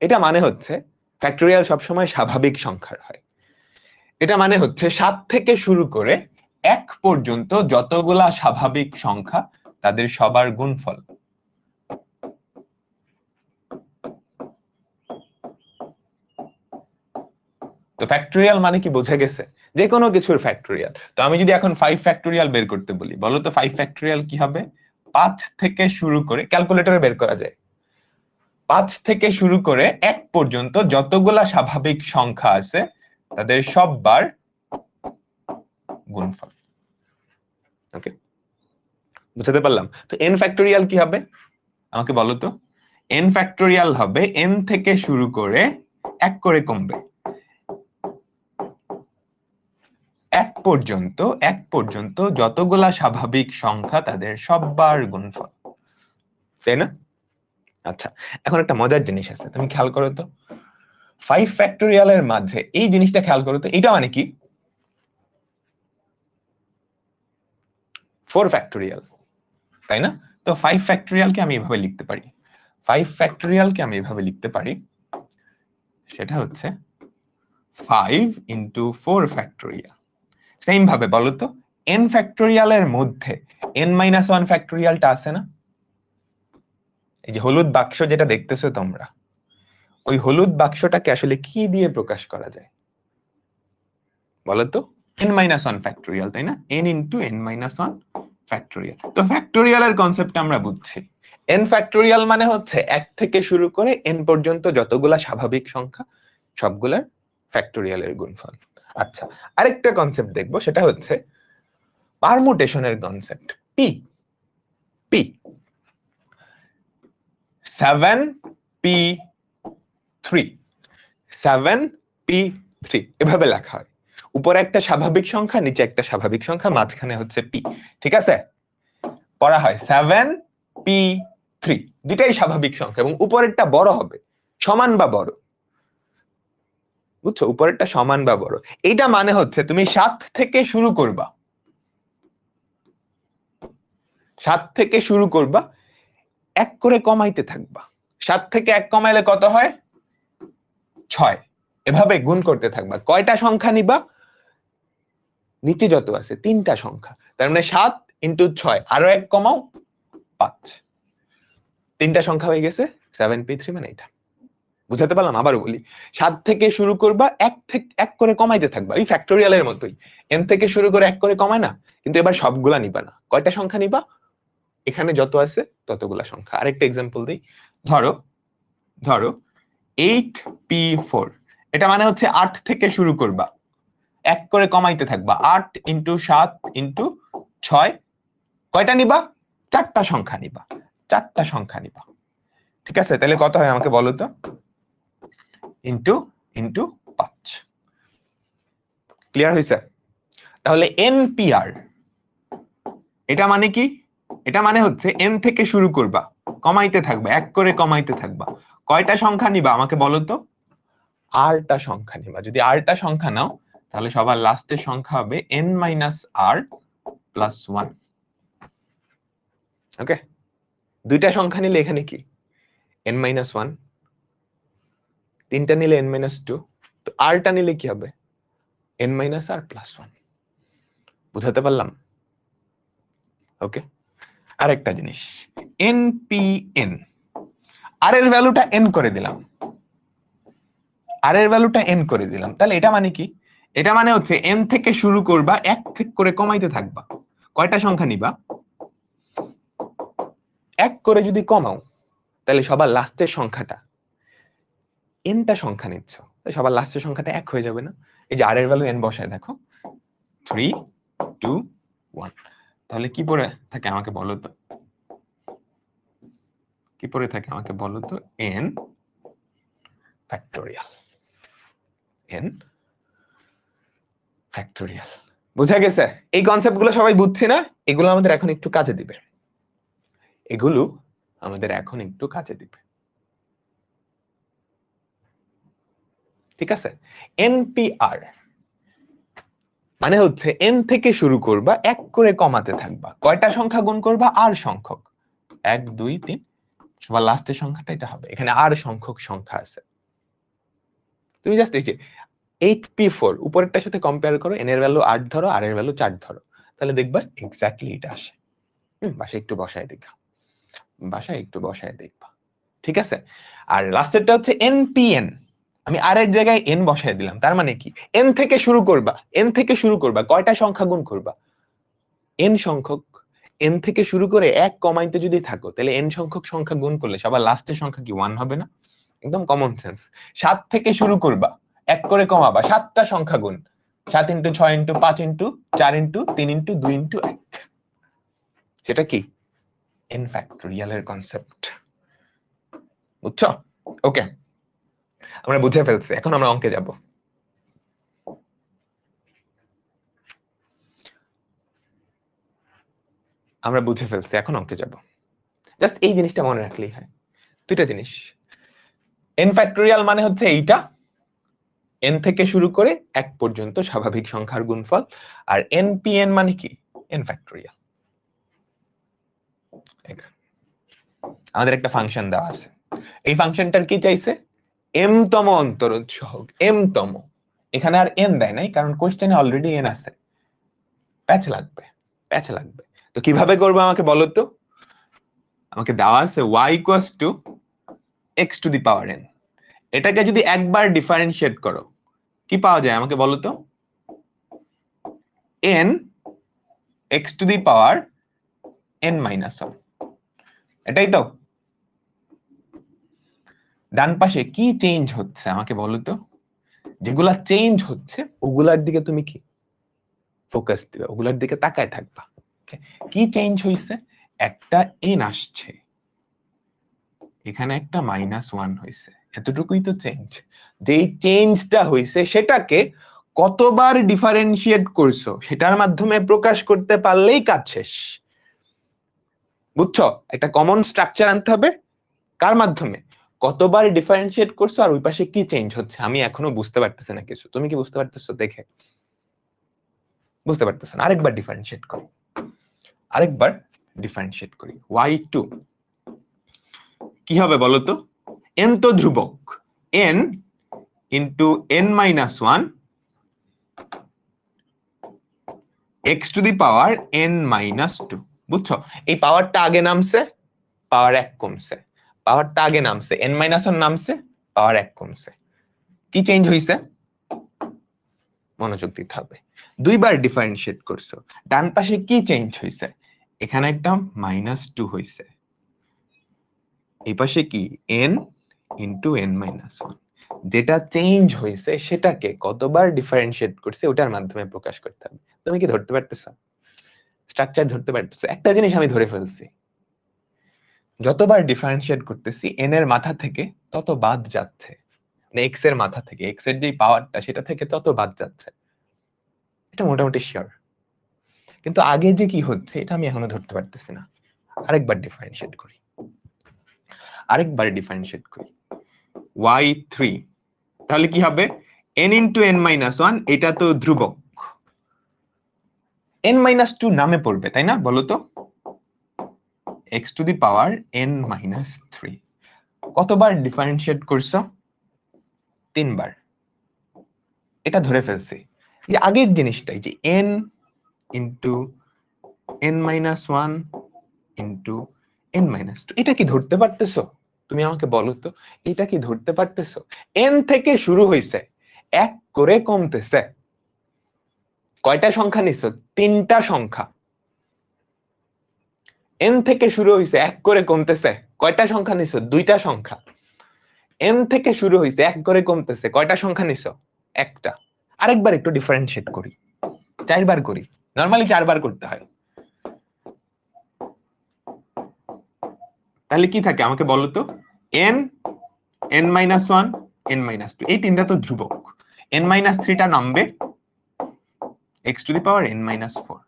এটা মানে হচ্ছে ফ্যাক্টোরিয়াল সবসময় স্বাভাবিক সংখ্যার হয়। এটা মানে হচ্ছে 7 থেকে শুরু করে 1 পর্যন্ত যতগুলা স্বাভাবিক সংখ্যা তাদের সবার গুণফল। তো ফ্যাক্টোরিয়াল মানে কি বোঝা গেছে? যে কোনো কিছুর ফ্যাক্টোরিয়াল। তো আমি যদি এখন 5 ফ্যাক্টোরিয়াল বের করতে বলি, বলো তো 5 ফ্যাক্টোরিয়াল কি হবে? 5 থেকে শুরু করে, ক্যালকুলেটরে বের করা যায়, 5 থেকে শুরু করে 1 পর্যন্ত যতগুলা স্বাভাবিক সংখ্যা আছে তাদের সববার গুণফল। ওকে, বুঝতে পারলাম? তো n ফ্যাক্টোরিয়াল কি হবে আমাকে বলো তো? n ফ্যাক্টোরিয়াল হবে n থেকে শুরু করে 1 করে কমবে, 1 পর্যন্ত যতগুলা স্বাভাবিক সংখ্যা তাদের সববার গুণফল, তাই না? আচ্ছা, এখন একটা মজার জিনিস আছে, তুমি খেয়াল করো তো 5 ফ্যাক্টোরিয়ালের মাঝে এই জিনিসটা খেয়াল করো তো, এটা মানে কি 4 ফ্যাক্টোরিয়াল, তাই না? তো 5 ফ্যাক্টোরিয়ালকে আমি এভাবে লিখতে পারি, 5 ফ্যাক্টোরিয়ালকে আমি এভাবে লিখতে পারি, সেটা হচ্ছে 5 ইনটু 4 ফ্যাক্টোরিয়াল। সেম ভাবে বলো তো n ফ্যাক্টোরিয়ালের মধ্যে n-1 ফ্যাক্টোরিয়ালটা আছে না? এই যে হলুদ বাক্স যেটা দেখতেছো তোমরা, ওই হলুদ বাক্সটাকে আসলে কি দিয়ে প্রকাশ করা যায় বলো তো? n-1 ফ্যাক্টোরিয়াল, তাই না? n into n-1 factorial. তো ফ্যাক্টোরিয়ালের কনসেপ্ট আমরা বুঝছি। n ফ্যাক্টোরিয়াল মানে হচ্ছে 1 থেকে শুরু করে n পর্যন্ত যতগুলা স্বাভাবিক সংখ্যা সবগুলার ফ্যাক্টোরিয়ালের গুণফল। আচ্ছা, আরেকটা কনসেপ্ট দেখবো, সেটা হচ্ছে পারমুটেশনের concept. P P 7p3 7p3 এভাবে লেখা হয়, উপরে একটা স্বাভাবিক সংখ্যা, নিচে একটা স্বাভাবিক সংখ্যা, মাঝখানে হচ্ছে পি, ঠিক আছে? পড়া হয় 7p3, দুটাই স্বাভাবিক সংখ্যা এবং উপরেরটা বড় হবে, সমান বা বড়, বুঝছো? উপরেরটা সমান বা বড়, এইটা মানে হচ্ছে তুমি 7 থেকে শুরু করবা, 7 থেকে শুরু করবা, 1 করে কমাইতে থাকবা, 7 থেকে 1 কমাইলে কত হয়? 6, এভাবে গুণ করতে থাকবা। কয়টা সংখ্যা নিবা? নিচে যত আছে 3টা সংখ্যা, তার মানে 7 ইনটু 6, আরো 1 কমাও 5, 3টা সংখ্যা হয়ে গেছে 7p3, মানে এটা। বুঝাতে পারলাম? আবারও বলি, 7 থেকে শুরু করবা, 1 করে কমাইতে থাকবা, এই ফ্যাক্টোরিয়ালের মতোই, n থেকে শুরু করে 1 করে কমায় না, কিন্তু এবার সবগুলা নিবা না। কয়টা সংখ্যা নিবা? এখানে যত আছে ততগুলা সংখ্যা। আরেকটা एग्जांपल দেই, ধরো ধরো 8p4, এটা মানে হচ্ছে 8 থেকে শুরু করবা, 1 করে কমাইতে থাকবা, 8 ইনটু 7 ইনটু 6, কয়টা নিবা? 4টা সংখ্যা নিবা, 4টা সংখ্যা নিবা, ঠিক আছে? তাহলে কত হয় আমাকে বলো তো? ইনটু ইনটু 5, ক্লিয়ার হইছে? তাহলে npr এটা মানে কি? এটা মানে হচ্ছে n থেকে শুরু করবা, কমাইতে থাকবা, 1 করে কমাইতে থাকবা, কয়টা সংখ্যা নিবা আমাকে বলো তো? 8টা সংখ্যা নিবা। যদি 8টা সংখ্যা নাও তাহলে সবার লাস্টের সংখ্যা হবে n-r প্লাস 1। ওকে, দুইটা সংখ্যা নিলে এখানে কি n-1, তিনটা নিলে n-2, তো rটা নিলে কি হবে? n-r plus 1। বুঝাতে পারলাম? ওকে, আরেকটা জিনিস, npn, r এর ভ্যালুটা n করে দিলাম, r এর ভ্যালুটা n করে দিলাম, তাহলে এটা মানে কি? এটা মানে হচ্ছে n থেকে শুরু করবা, 1 থেকে করে কমাইতে থাকবা, কয়টা সংখ্যা নিবা? 1 করে যদি কমাও তাহলে সবার লাস্টের সংখ্যাটা, nটা সংখ্যা নিচ্ছ, তাহলে সবার লাস্টের সংখ্যাটা 1 হয়ে যাবে না? এই যে r এর ভ্যালু n বসায় দেখো, 3 2 1, তাহলে কি পড়ে থাকে আমাকে বলো তো? কি পড়ে থাকে আমাকে বলো তো? n factorial, n factorial. বুঝা গেছে? এই কনসেপ্ট গুলো সবাই বুঝছি না? এগুলো আমাদের এখন একটু কাজে দিবে, এগুলো আমাদের এখন একটু কাজে দিবে, ঠিক আছে? npr মানে হচ্ছে n থেকে শুরু করবা, 1 করে কমাতে থাকবা, কয়টা সংখ্যা গুণ করবা? r সংখ্যক, 1 2 3, সবার লাস্টের সংখ্যাটা এটা হবে, এখানে r সংখ্যক সংখ্যা আছে। তুমি জাস্ট এই যে 8p4 উপরেরটার সাথে কম্পেয়ার করো, n এর ভ্যালু 8 ধরো, r এর ভ্যালু 4 ধরো, তাহলে দেখবা এক্স্যাক্টলি এটা আসে। বাসায় একটু বসায় দেখবা, বাসায় একটু বসায় দেখবা, ঠিক আছে? আর লাস্টেরটা হচ্ছে npn, আমি r এর জায়গায় n বসায় দিলাম, তার মানে কি? n থেকে শুরু করবা, n থেকে শুরু করবা, কয়টা সংখ্যা গুণ করবা? n সংখ্যক, এন থেকে শুরু করে এক কমাইতে যদি থাকো তাহলে এন সংখ্যক সংখ্যা গুণ করলে সবার লাস্টের সংখ্যা কি 1 হবে না? একদম কমন সেন্স। 7 থেকে শুরু করবা, এক করে কমাবা, 7টা সংখ্যা গুণ, 7 into 6 into 5 into 4 into 3 into 2 into 1, সেটা কি এন ফ্যাক্টোরিয়াল এর কনসেপ্ট। বুঝছো? ওকে, আমরা বুঝে ফেলছি, এখন আমরা অঙ্কে যাব। আমরা বুঝে ফেলছি, এখন অঙ্কে যাব। জাস্ট এই জিনিসটা মনে রাখলেই হয়। দুইটা জিনিস, এন ফ্যাক্টোরিয়াল মানে হচ্ছে এইটা, এন থেকে শুরু করে এক পর্যন্ত স্বাভাবিক সংখ্যার গুণফল, আর এনপিএন মানে কি এন ফ্যাক্টোরিয়াল। আমাদের একটা ফাংশন দেওয়া আছে, এই ফাংশনটার কি চাইছে? এম তম অন্তরোধ সহগ, এম তম। এখানে আর এন দেয় নাই, কারণ কোশ্চেনে অলরেডি এন আছে, প্যাচ লাগবে, প্যাচ লাগবে। তো কিভাবে করবো আমাকে বলো তো? আমাকে দেওয়া আছে y equals to x to the power n, এটাকে যদি একবার ডিফারেন্সিয়েট করো কি পাওয়া যায় আমাকে বলো তো? n x to the power n minus 1, এটাই তো? ডান পাশে কি চেঞ্জ হচ্ছে আমাকে বলো তো? যেগুলা চেঞ্জ হচ্ছে ওগুলার দিকে তুমি কি ফোকাস দিবে, ওগুলার দিকে তাকায় থাকবা। কি চেঞ্জ হইছে? একটা n আসছে, এখানে একটা -1 হইছে, এতটুকুই তো চেঞ্জ। যে চেঞ্জটা হইছে সেটাকে কতবার ডিফারেন্সিয়েট করছো সেটার মাধ্যমে প্রকাশ করতে পারলেই কাজ শেষ। বুঝছো? একটা কমন স্ট্রাকচার আনতে হবে, কার মাধ্যমে? কতবার ডিফারেন্সিয়েট করছো আর ওই পাশে কি চেঞ্জ হচ্ছে। আমি এখনো বুঝতে পারতেছি না কিছু, তুমি কি বুঝতে পারতেছো? দেখে বুঝতে পারতেছো না? আরেকবার ডিফারেন্সিয়েট করি, আরেকবার ডিফারেন্সিয়েট করি। y2 কি হবে বলো তো? n তো ধ্রুবক, n into n minus 1 x to the power n minus 2। বুঝছো? এই পাওয়ারটা আগে নামছে, পাওয়ার 1 কমছে, পাওয়ারটা আগে নামছে, n মাইনাস 1 নামছে, পাওয়ার 1 কমছে। কি চেঞ্জ হইছে? মনোযোগ দিতে হবে। দুইবার ডিফারেন্সিয়েট করছো, ডান পাশে কি চেঞ্জ হইছে? এখানে একটা -2 হইছে, এই পাশে কি n ইন্টু n মাইনাস 1। যেটা চেঞ্জ হয়েছে সেটাকে কতবার ডিফারেন্সিয়েট করছে ওটার মাধ্যমে প্রকাশ করতে হবে। তুমি কি ধরতে পারতেছো? স্ট্রাকচার ধরতে পারতেছো? একটা জিনিস আমি ধরে ফেলছি, যতবার ডিফারেন্সিয়েট করতেছি n এর মাথা থেকে তত বাদ যাচ্ছে, মানে x এর মাথা থেকে, x এর যে পাওয়ারটা সেটা থেকে তত বাদ যাচ্ছে, এটা মোটামুটি শিওর। কিন্তু আগে যে কি হচ্ছে এটা আমি এখনো ধরতে পারতেছি না। আরেকবার ডিফারেন্সিয়েট করি, আরেকবার ডিফারেন্সিয়েট করি। y3 তাহলে কি হবে? n ইন্টু n মাইনাস 1, এটা তো ধ্রুবক, n মাইনাস 2 নামে পড়বে তাই না? বলো তো, x to the power n minus 3। কতবার ডিফারেন্সিয়েট করছো? 3 বার। এটা ধরে ফেলছি যে আগের জিনিসটাই, যে n into n minus 1 into n minus 2, এটা কি ধরতে পারতেছো? তুমি আমাকে বলো তো, এটা কি ধরতে পারতেছো? n থেকে শুরু হইছে, এক করে কমতেছে, কয়টা সংখ্যা নিছো? 3টা সংখ্যা। n থেকে শুরু হইছে, এক করে কমতেছে, কয়টা সংখ্যা নিছো? 2টা সংখ্যা। n থেকে শুরু হইছে, এক করে কমতেছে, কয়টা সংখ্যা নিছো? একটা। আরেকবার একটু ডিফারেন্সিয়েট করি, 4 বার করি, নরমালি 4 বার করতে হয়। তাহলে কি থাকে আমাকে বলো তো? n n minus 1 n minus 2, এই তিনটা তো ধ্রুবক, n মাইনাস 3 টা নামবে, x to the power n minus 4।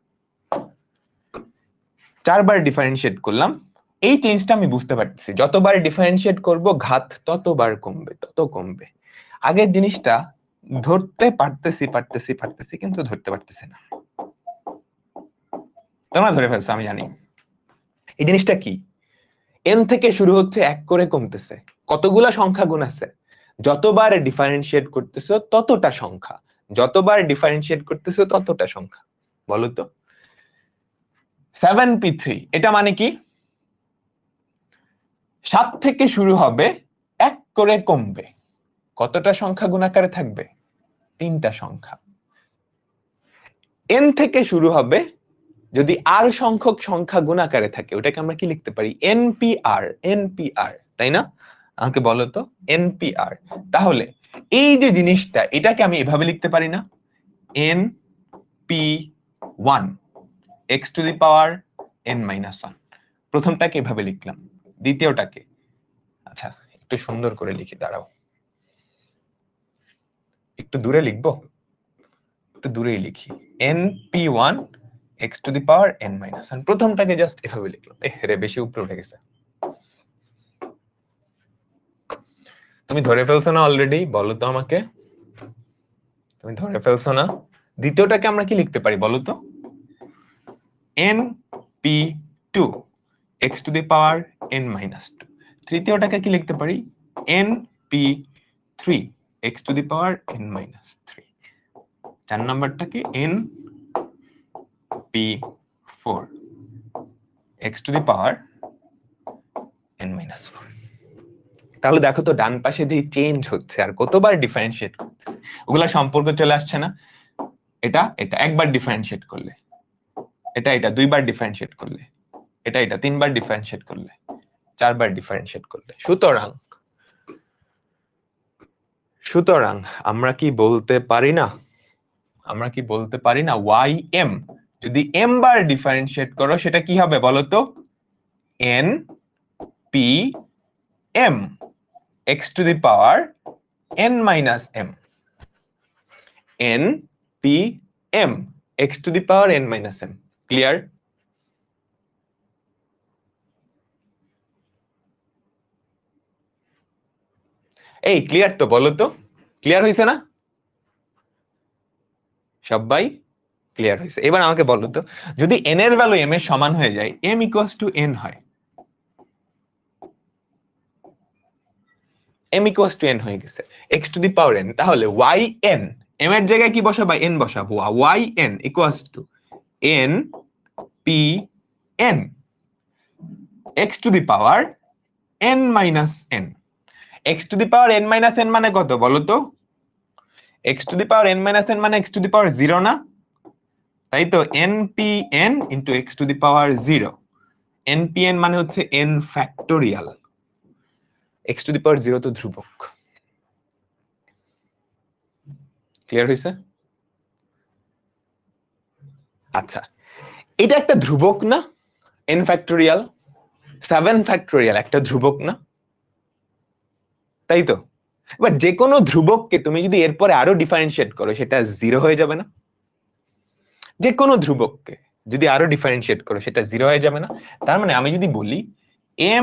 4 bar differentiate করলাম, এই চেঞ্জটা আমি বুঝতে পারতেছি, যতবার ডিফারেন্সিয়েট করব ঘাত ততবার কমবে, তত কমবে। আগের জিনিসটা ধরতে পারতেছি কিন্তু ধরতে পারতেছি না। তোমরা ধরে ফেলছো আমি জানি। এই জিনিসটা কি? n থেকে শুরু হচ্ছে, এক করে কমতেছে, কতগুলা সংখ্যা গুণ আছে? যতবার ডিফারেন্সিয়েট করতেছো ততটা সংখ্যা, যতবার ডিফারেন্সিয়েট করতেছো ততটা সংখ্যা। বলো তো 7p3 এটা মানে কি? 7 থেকে শুরু হবে, এক করে কমবে, কতটা সংখ্যা গুণ আকারে থাকবে? 3টা সংখ্যা। n থেকে শুরু হবে, যদি আর সংখ্যক সংখ্যা গুণাকারে থাকে ওটাকে আমরা কি লিখতে পারি? এনপিআর। এনপিআর, তাই না? আমাকে বলো তো এনপিআর। তাহলে এই যে জিনিসটা, এটাকে আমি এভাবে লিখতে পারি না? np1 x to the power n-1। প্রথমটাকে এভাবে লিখলাম, দ্বিতীয়টাকে আচ্ছা একটু সুন্দর করে লিখি, দাঁড়াও একটু দূরে লিখবো, একটু দূরেই লিখি। np1 x to the power n-1। প্রথমটাকে জাস্ট এভাবে লিখলাম। রে বেশি উপরে উঠে গেছে। তুমি ধরে ফেলছো না অলরেডি? বলো তো আমাকে, তুমি ধরে ফেলছো না? দ্বিতীয়টাকে আমরা কি লিখতে পারি বলো তো? np2 x to the power n-2। তৃতীয়টাকে কি লিখতে পারি? np3 x to the power n-3। চার নাম্বারটাকে np4 x to the power n-4। তাহলে দেখো তো ডান পাশে যে চেঞ্জ হচ্ছে আর কতবার ডিফারেন্সিয়েট করতেছে, ওগুলা সম্পর্ক চলে আসছে না? এটা এটা একবার ডিফারেন্সিয়েট করলে, এটা এটা দুইবার ডিফারেন্সিয়েট করলে, এটা এটা তিনবার ডিফারেন্সিয়েট করলে, চারবার ডিফারেন্সিয়েট করলে। সুতরাং সুতরাং আমরা কি বলতে পারি না, আমরা কি বলতে পারি না ym যদি m বার ডিফারেন্সিয়েট করো সেটা কি হবে বলো তো? n p m x to the power n-m। n p m x to the power n-m। Clear? এই ক্লিয়ার তো? বলো তো ক্লিয়ার হয়েছে না? সবাই ক্লিয়ার হয়েছে? এবার আমাকে বলো তো, যদি n এর ভ্যালু m এর সমান হয়ে যায়, m ইকুয়ালস টু n হয়, m ইকুয়ালস টু n হয়ে গেছে, x to the power n, তাহলে yn m এর জায়গায় কি বসাবো? n বসাবো। yn equals to n p n x to the power n-n। x to the power n-n মানে কত বলো তো? x to the power n-n মানে x টু দি পাওয়ার 0 না? তাই তো, npn into x to the power 0। npn মানে হচ্ছে n factorial, x to the power 0 তো ধ্রুবক। ক্লিয়ার হয়েছে? আচ্ছা, এটা একটা ধ্রুবক না? n ফ্যাক্টোরিয়াল 7 ফ্যাক্টোরিয়াল একটা ধ্রুবক না? তাই তো। এবার যে কোনো ধ্রুবককে তুমি যদি এরপরে আরো ডিফারেন্সিয়েট করো সেটা 0 হয়ে যাবে না? যে কোনো ধ্রুবককে যদি আরো ডিফারেন্সিয়েট করো সেটা 0 হয়ে যাবে না? তার মানে আমি যদি বলি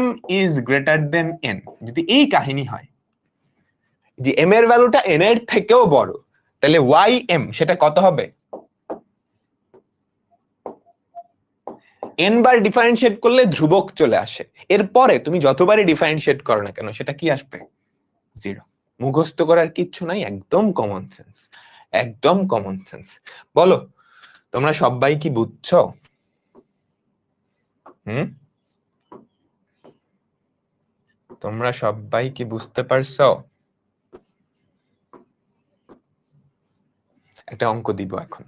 m is greater than n, যদি এই কাহিনী হয় যে m এর ভ্যালুটা n এর থেকেও বড়, তাহলে ym সেটা কত হবে? n বার ডিফারেন্সিয়েট করলে ধ্রুবক চলে আসে, এরপরে তুমি যতবারই ডিফারেন্সিয়েট করো না কেন সেটা কি আসবে? 0। মুখস্থ করার কিচ্ছু নাই, একদম কমন সেন্স, একদম কমন সেন্স। বলো তোমরা সবাই কি বুঝছো? তোমরা সবাই কি বুঝতে পারছো? একটা অঙ্ক দিব এখন।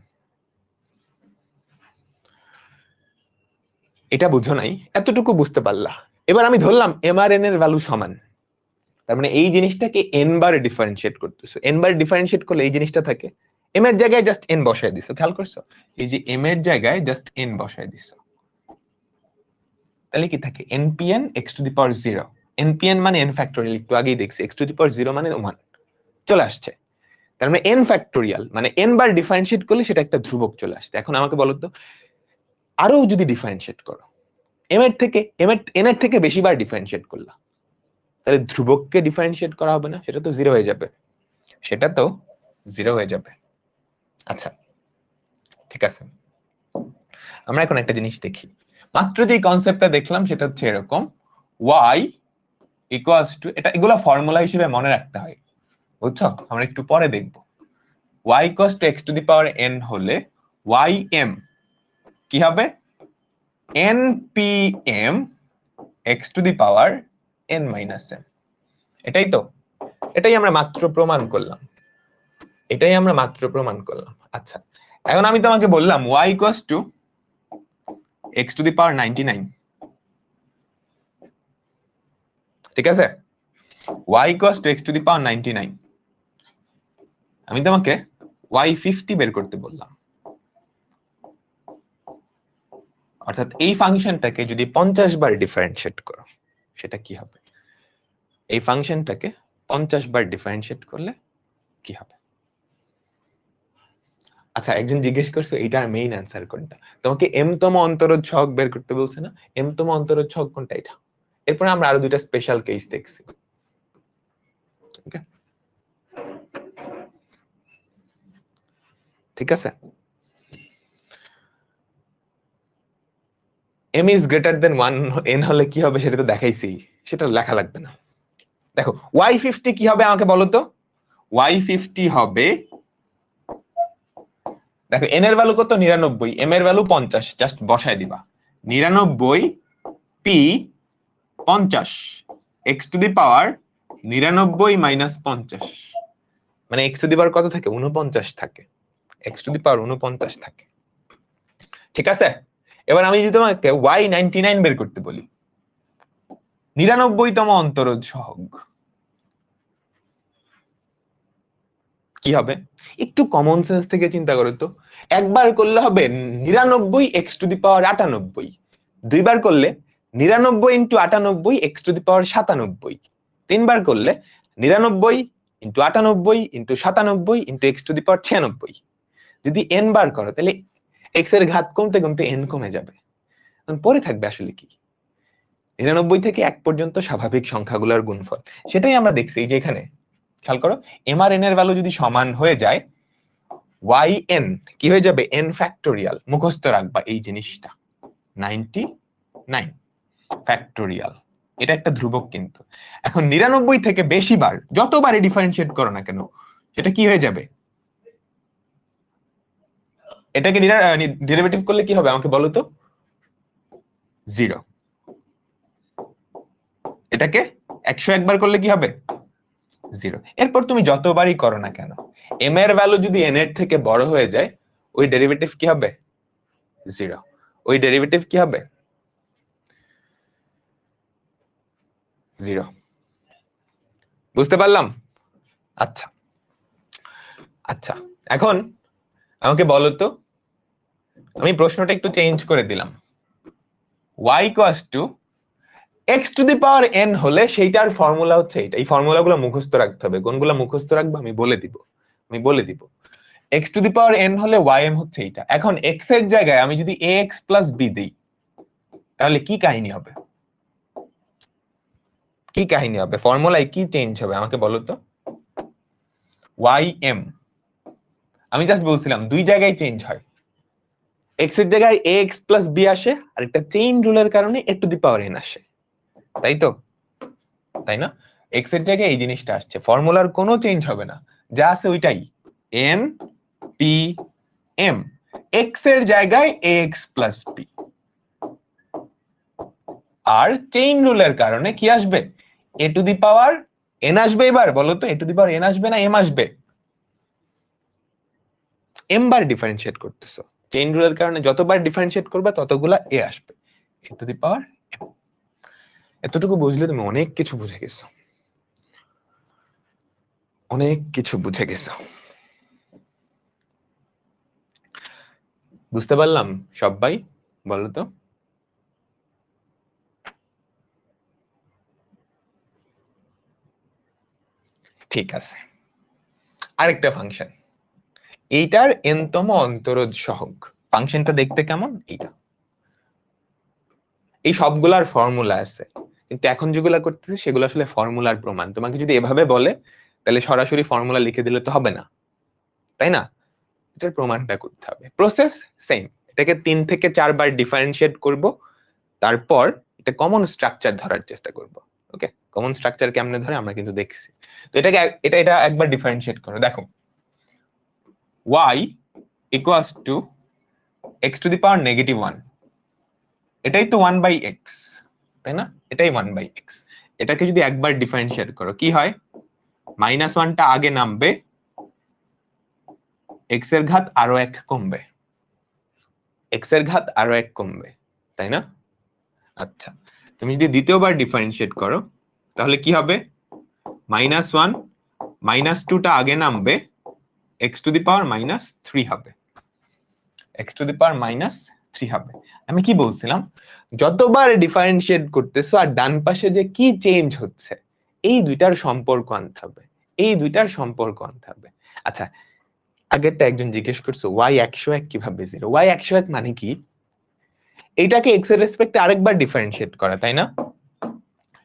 এটা বুঝো নাই, এতটুকু বুঝতে পারলা। এবার আমি ধরলাম m আর n এর ভ্যালু সমান, তার মানে এই জিনিসটাকে n বার ডিফারেন্সিয়েট করতেছো। n বার ডিফারেন্সিয়েট করলে এই জিনিসটা থাকে, m এর জায়গায় জাস্ট n বসায় দিছো, খেয়াল করছো? এই যে m এর জায়গায় জাস্ট n বসায় দিছো, তাহলে কি থাকে? npn x to the power 0। npn মানে n ফ্যাক্টোরিয়াল, একটু আগেই দেখছি, x টু দি পাওয়ার 0 মানে 1 চলে আসছে। তার মানে n ফ্যাক্টোরিয়াল মানে n বার ডিফারেন্সিয়েট করলে সেটা একটা ধ্রুবক চলে আসছে। এখন আমাকে বলো তো, আরো যদি ডিফারেন্সিয়েট করো m এর থেকে n এর থেকে বেশি বার ডিফারেন্সিয়েট করলা, তাহলে ধ্রুবককে ডিফারেন্সিয়েট করা হবে না? সেটা তো 0 হয়ে যাবে, সেটা তো 0 হয়ে যাবে। আচ্ছা ঠিক আছে, আমরা এখন একটা জিনিস দেখি। মাত্র যে কনসেপ্টটা দেখলাম সেটা হচ্ছে এরকম, y ইকুয়ালস টু, এটা এগুলা ফর্মুলা হিসেবে মনে রাখতে হয়, বুঝছো? আমরা একটু পরে দেখব। y equals to x to the power n হলে ym কি হবে? npm x to the power n-m। এটাই তো, এটাই আমরা মাত্র প্রমাণ করলাম, এটাই আমরা মাত্র প্রমাণ করলাম। আচ্ছা এখন আমি তোমাকে বললাম y equals to x to the power 99, ঠিক আছে? y equals to x to the power 99। আমি তোমাকে y50 বের করতে বললাম, অর্থাৎ এই ফাংশনটাকে যদি 50 বার ডিফারেন্সিয়েট করো সেটা কি হবে? এই ফাংশনটাকে 50 বার ডিফারেন্সিয়েট করলে কি হবে? আচ্ছা, একজন জিজ্ঞেস করছে এটার মেইন অ্যান্সার কোনটা? তোমাকে m তম অন্তরজ সহগ বের করতে বলছে না? m তম অন্তরজ সহগ কোনটা? এটা। এরপর আমরা আরো দুইটা স্পেশাল কেস দেখছি। ওকে, ঠিক আছে? m is greater than 1 n হলে কি হবে সেটা তো দেখাইছি, সেটা লেখা লাগবে না। দেখো y50 কি হবে আমাকে বলো তো? y50 হবে, দেখো n এর ভ্যালু কত? 99, m এর ভ্যালু 50, জাস্ট বসায় দিবা 99 p 50 x to the power 99 minus 50, মানে x টু দি পাওয়ার কত থাকে? 49 থাকে, x টু দি পাওয়ার 49 থাকে, ঠিক আছে? এবার আমি যদি তোমাকে y99 বের করতে বলি, 99 তম অন্তরজ সহগ, কি হবে? একটু কমন সেন্স থেকে চিন্তা করো তো। একবার করলে হবে 99 x টু দি পাওয়ার 98, দুইবার করলে 99 into 98 x to the power 97, তিনবার করলে 99 into 98 into 97 into x to the power 96। যদি n বার করো তাহলে x এর ঘাত কমতে কমতে n কমে যাবে, পরে থাকবে আসলে কি? 99 থেকে 1 পর্যন্ত স্বাভাবিক সংখ্যাগুলোর গুণফল। সেটাই আমরা দেখছি এই যে এখানে, খেয়াল করো m আর n এর ভ্যালু যদি সমান হয়ে যায়, yn কি হয়ে যাবে? n factorial. মুখস্থ রাখবা এই জিনিসটা, 99 ফ্যাক্টোরিয়াল, এটা একটা ধ্রুবক কিন্তু। এখন 99 থেকে বেশি বার যতবারই ডিফারেন্সিয়েট করো না কেন সেটা কি হয়ে যাবে? এটাকে ডেরিভেটিভ করলে কি হবে আমাকে বলো তো? 0। এটাকে 101 বার করলে কি হবে? 0। এরপর তুমি যতবারই করো না কেন m এর ভ্যালু যদি n এর থেকে বড় হয়ে যায়, ওই ডেরিভেটিভ কি হবে? 0। ওই ডেরিভেটিভ কি হবে? 0। বুঝতে পারলাম? আচ্ছা আচ্ছা, এখন আমাকে বলো তো, আমি প্রশ্নটা একটু চেঞ্জ করে দিলাম, y equals to x to the power n হলে সেইটার ফর্মুলা হচ্ছে এইটা। এই ফর্মুলাগুলো মুখস্থ রাখতে হবে, কোনগুলো মুখস্থ রাখবো আমি বলে দিব। x to the power n হলে ym হচ্ছে এইটা। এখন x এর জায়গায় আমি যদি ax প্লাস b দিই তাহলে কি কাহিনী হবে? কি কাহিনী হবে? ফর্মুলায় কি চেঞ্জ হবে আমাকে বলো তো? ym, আমি জাস্ট বলছিলাম দুই জায়গায় চেঞ্জ হয়, x এর জায়গায় ax প্লাস b আসে, আর একটা চেইন রুলের কারণে a to the power n আসে, তাই তো? তাই না? x এর জায়গায় এই জিনিসটা আসছে, ফর্মুলার কোনো চেঞ্জ হবে না, যা আছে ওইটাই, n p m, x এর জায়গায় ax প্লাস b। আর চেইন রুলের কারণে কি আসবে? a to the power n আসবে। এবার বলো তো, a to the power n আসবে না m আসবে? m বার ডিফারেন্সিয়েট করতেছো, চেইন রুলের কারণে যতবার ডিফারেন্সিয়েট করবে ততগুলা a আসবে, a to the power m। এতটুকু বুঝলে তুমি অনেক কিছু বুঝে গেছো, অনেক কিছু বুঝে গেছো। বুঝতে পারলাম সবাই? বলো তো। ঠিক আছে, আরেকটা ফাংশন, এইটার n-তম অন্তরজ সহগ। ফাংশনটা দেখতে কেমন? এইটা, এই সবগুলার ফর্মুলা আছে, কিন্তু এখন যেগুলা করতেছি সেগুলো আসলে ফর্মুলার প্রমাণ। তোমাকে যদি এভাবে বলে তাহলে সরাসরি ফর্মুলা লিখে দিলে তো হবে না, তাই না? এটার প্রমাণটা করতে হবে। প্রসেস সেম, এটাকে 3 থেকে 4 বার ডিফারেন্সিয়েট করব, তারপর এটা কমন স্ট্রাকচার ধরার চেষ্টা করব। ওকে, কমন স্ট্রাকচার কেমনে ধরে আমরা কিন্তু দেখছি। তো এটাকে এটা একবার ডিফারেন্সিয়েট করো, দেখো y equals to x to the power -1, এটাই তো 1 বাই x, তাই না? এটাই 1 বাই x। এটাকে যদি একবার ডিফারেন্সিয়েট করো কি হয়? -1টা আগে নামবে, x এর ঘাত আরো 1 কমবে, x এর ঘাত আরো 1 কমবে, তাই না? আচ্ছা, তুমি যদি দ্বিতীয়বার ডিফারেন্সিয়েট করো তাহলে কি হবে? -1 -2টা আগে নামবে, x⁻³ হবে, x⁻³ হবে। আমি কি বলছিলাম, যতবার ডিফারেন্সিয়েট করতেছো আর ডান পাশে যে কি চেঞ্জ হচ্ছে এই দুইটার সম্পর্ক আনতে হবে, এই দুইটার সম্পর্ক আনতে হবে। আচ্ছা, আগেরটা একজন জিজ্ঞেস করছে y101 কিভাবে 0? y101 মানে কি? এটাকে x এর রেসপেক্টে আরেকবার ডিফারেন্সিয়েট করা, তাই না?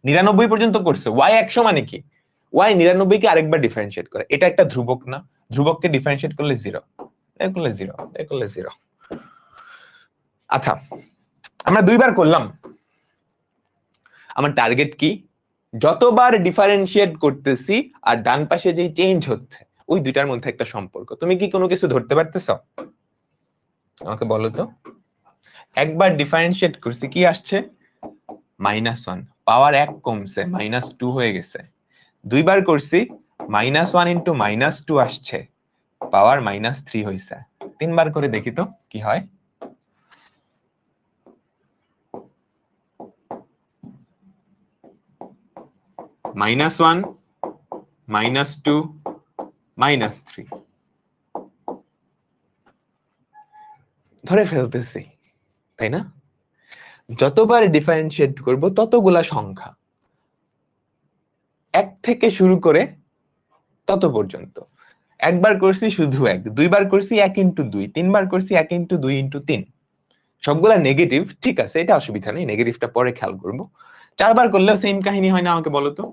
99 পর্যন্ত করছে, y100 মানে কি? y 99 কে আরেকবার ডিফারেন্সিয়েট করে। এটা একটা ধ্রুবক না? ধ্রুবককে ডিফারেন্সিয়েট করলে 0, এ করলে 0, এ করলে 0। আচ্ছা, আমরা দুইবার করলাম। আমার টার্গেট কি? যতবার ডিফারেন্সিয়েট করতেছি আর ডান পাশে যে চেঞ্জ হচ্ছে ওই দুইটার মধ্যে একটা সম্পর্ক। তুমি কি কোনো কিছু ধরতে পারতেছো? আমাকে বলো তো। একবার ডিফারেন্সিয়েট করছি, কি আসছে? -1, পাওয়ার 1 কমছে, -2 হয়ে গেছে। দুইবার করছি, -1 ইন্টু -2 আসছে, পাওয়ার -3 হয়েছে। তিনবার করে দেখি তো কি হয়। -1, -2, -3 ধরে ফেলতেছি, তাই না? যতবার ডিফারেন্সিয়েট করব ততগুলা সংখ্যা, 1 থেকে শুরু করে তত পর্যন্ত। একবার করছি শুধু 1, দুইবার করছি 1 ইন্টু 2, তিনবার করছি 1 ইন্টু 2 ইন্টু 3, সবগুলা নেগেটিভ, ঠিক আছে, এটা অসুবিধা নেই, নেগেটিভটা পরে খেয়াল করব। চারবার করলেও সেম কাহিনী হয় না? আমাকে বলো তো।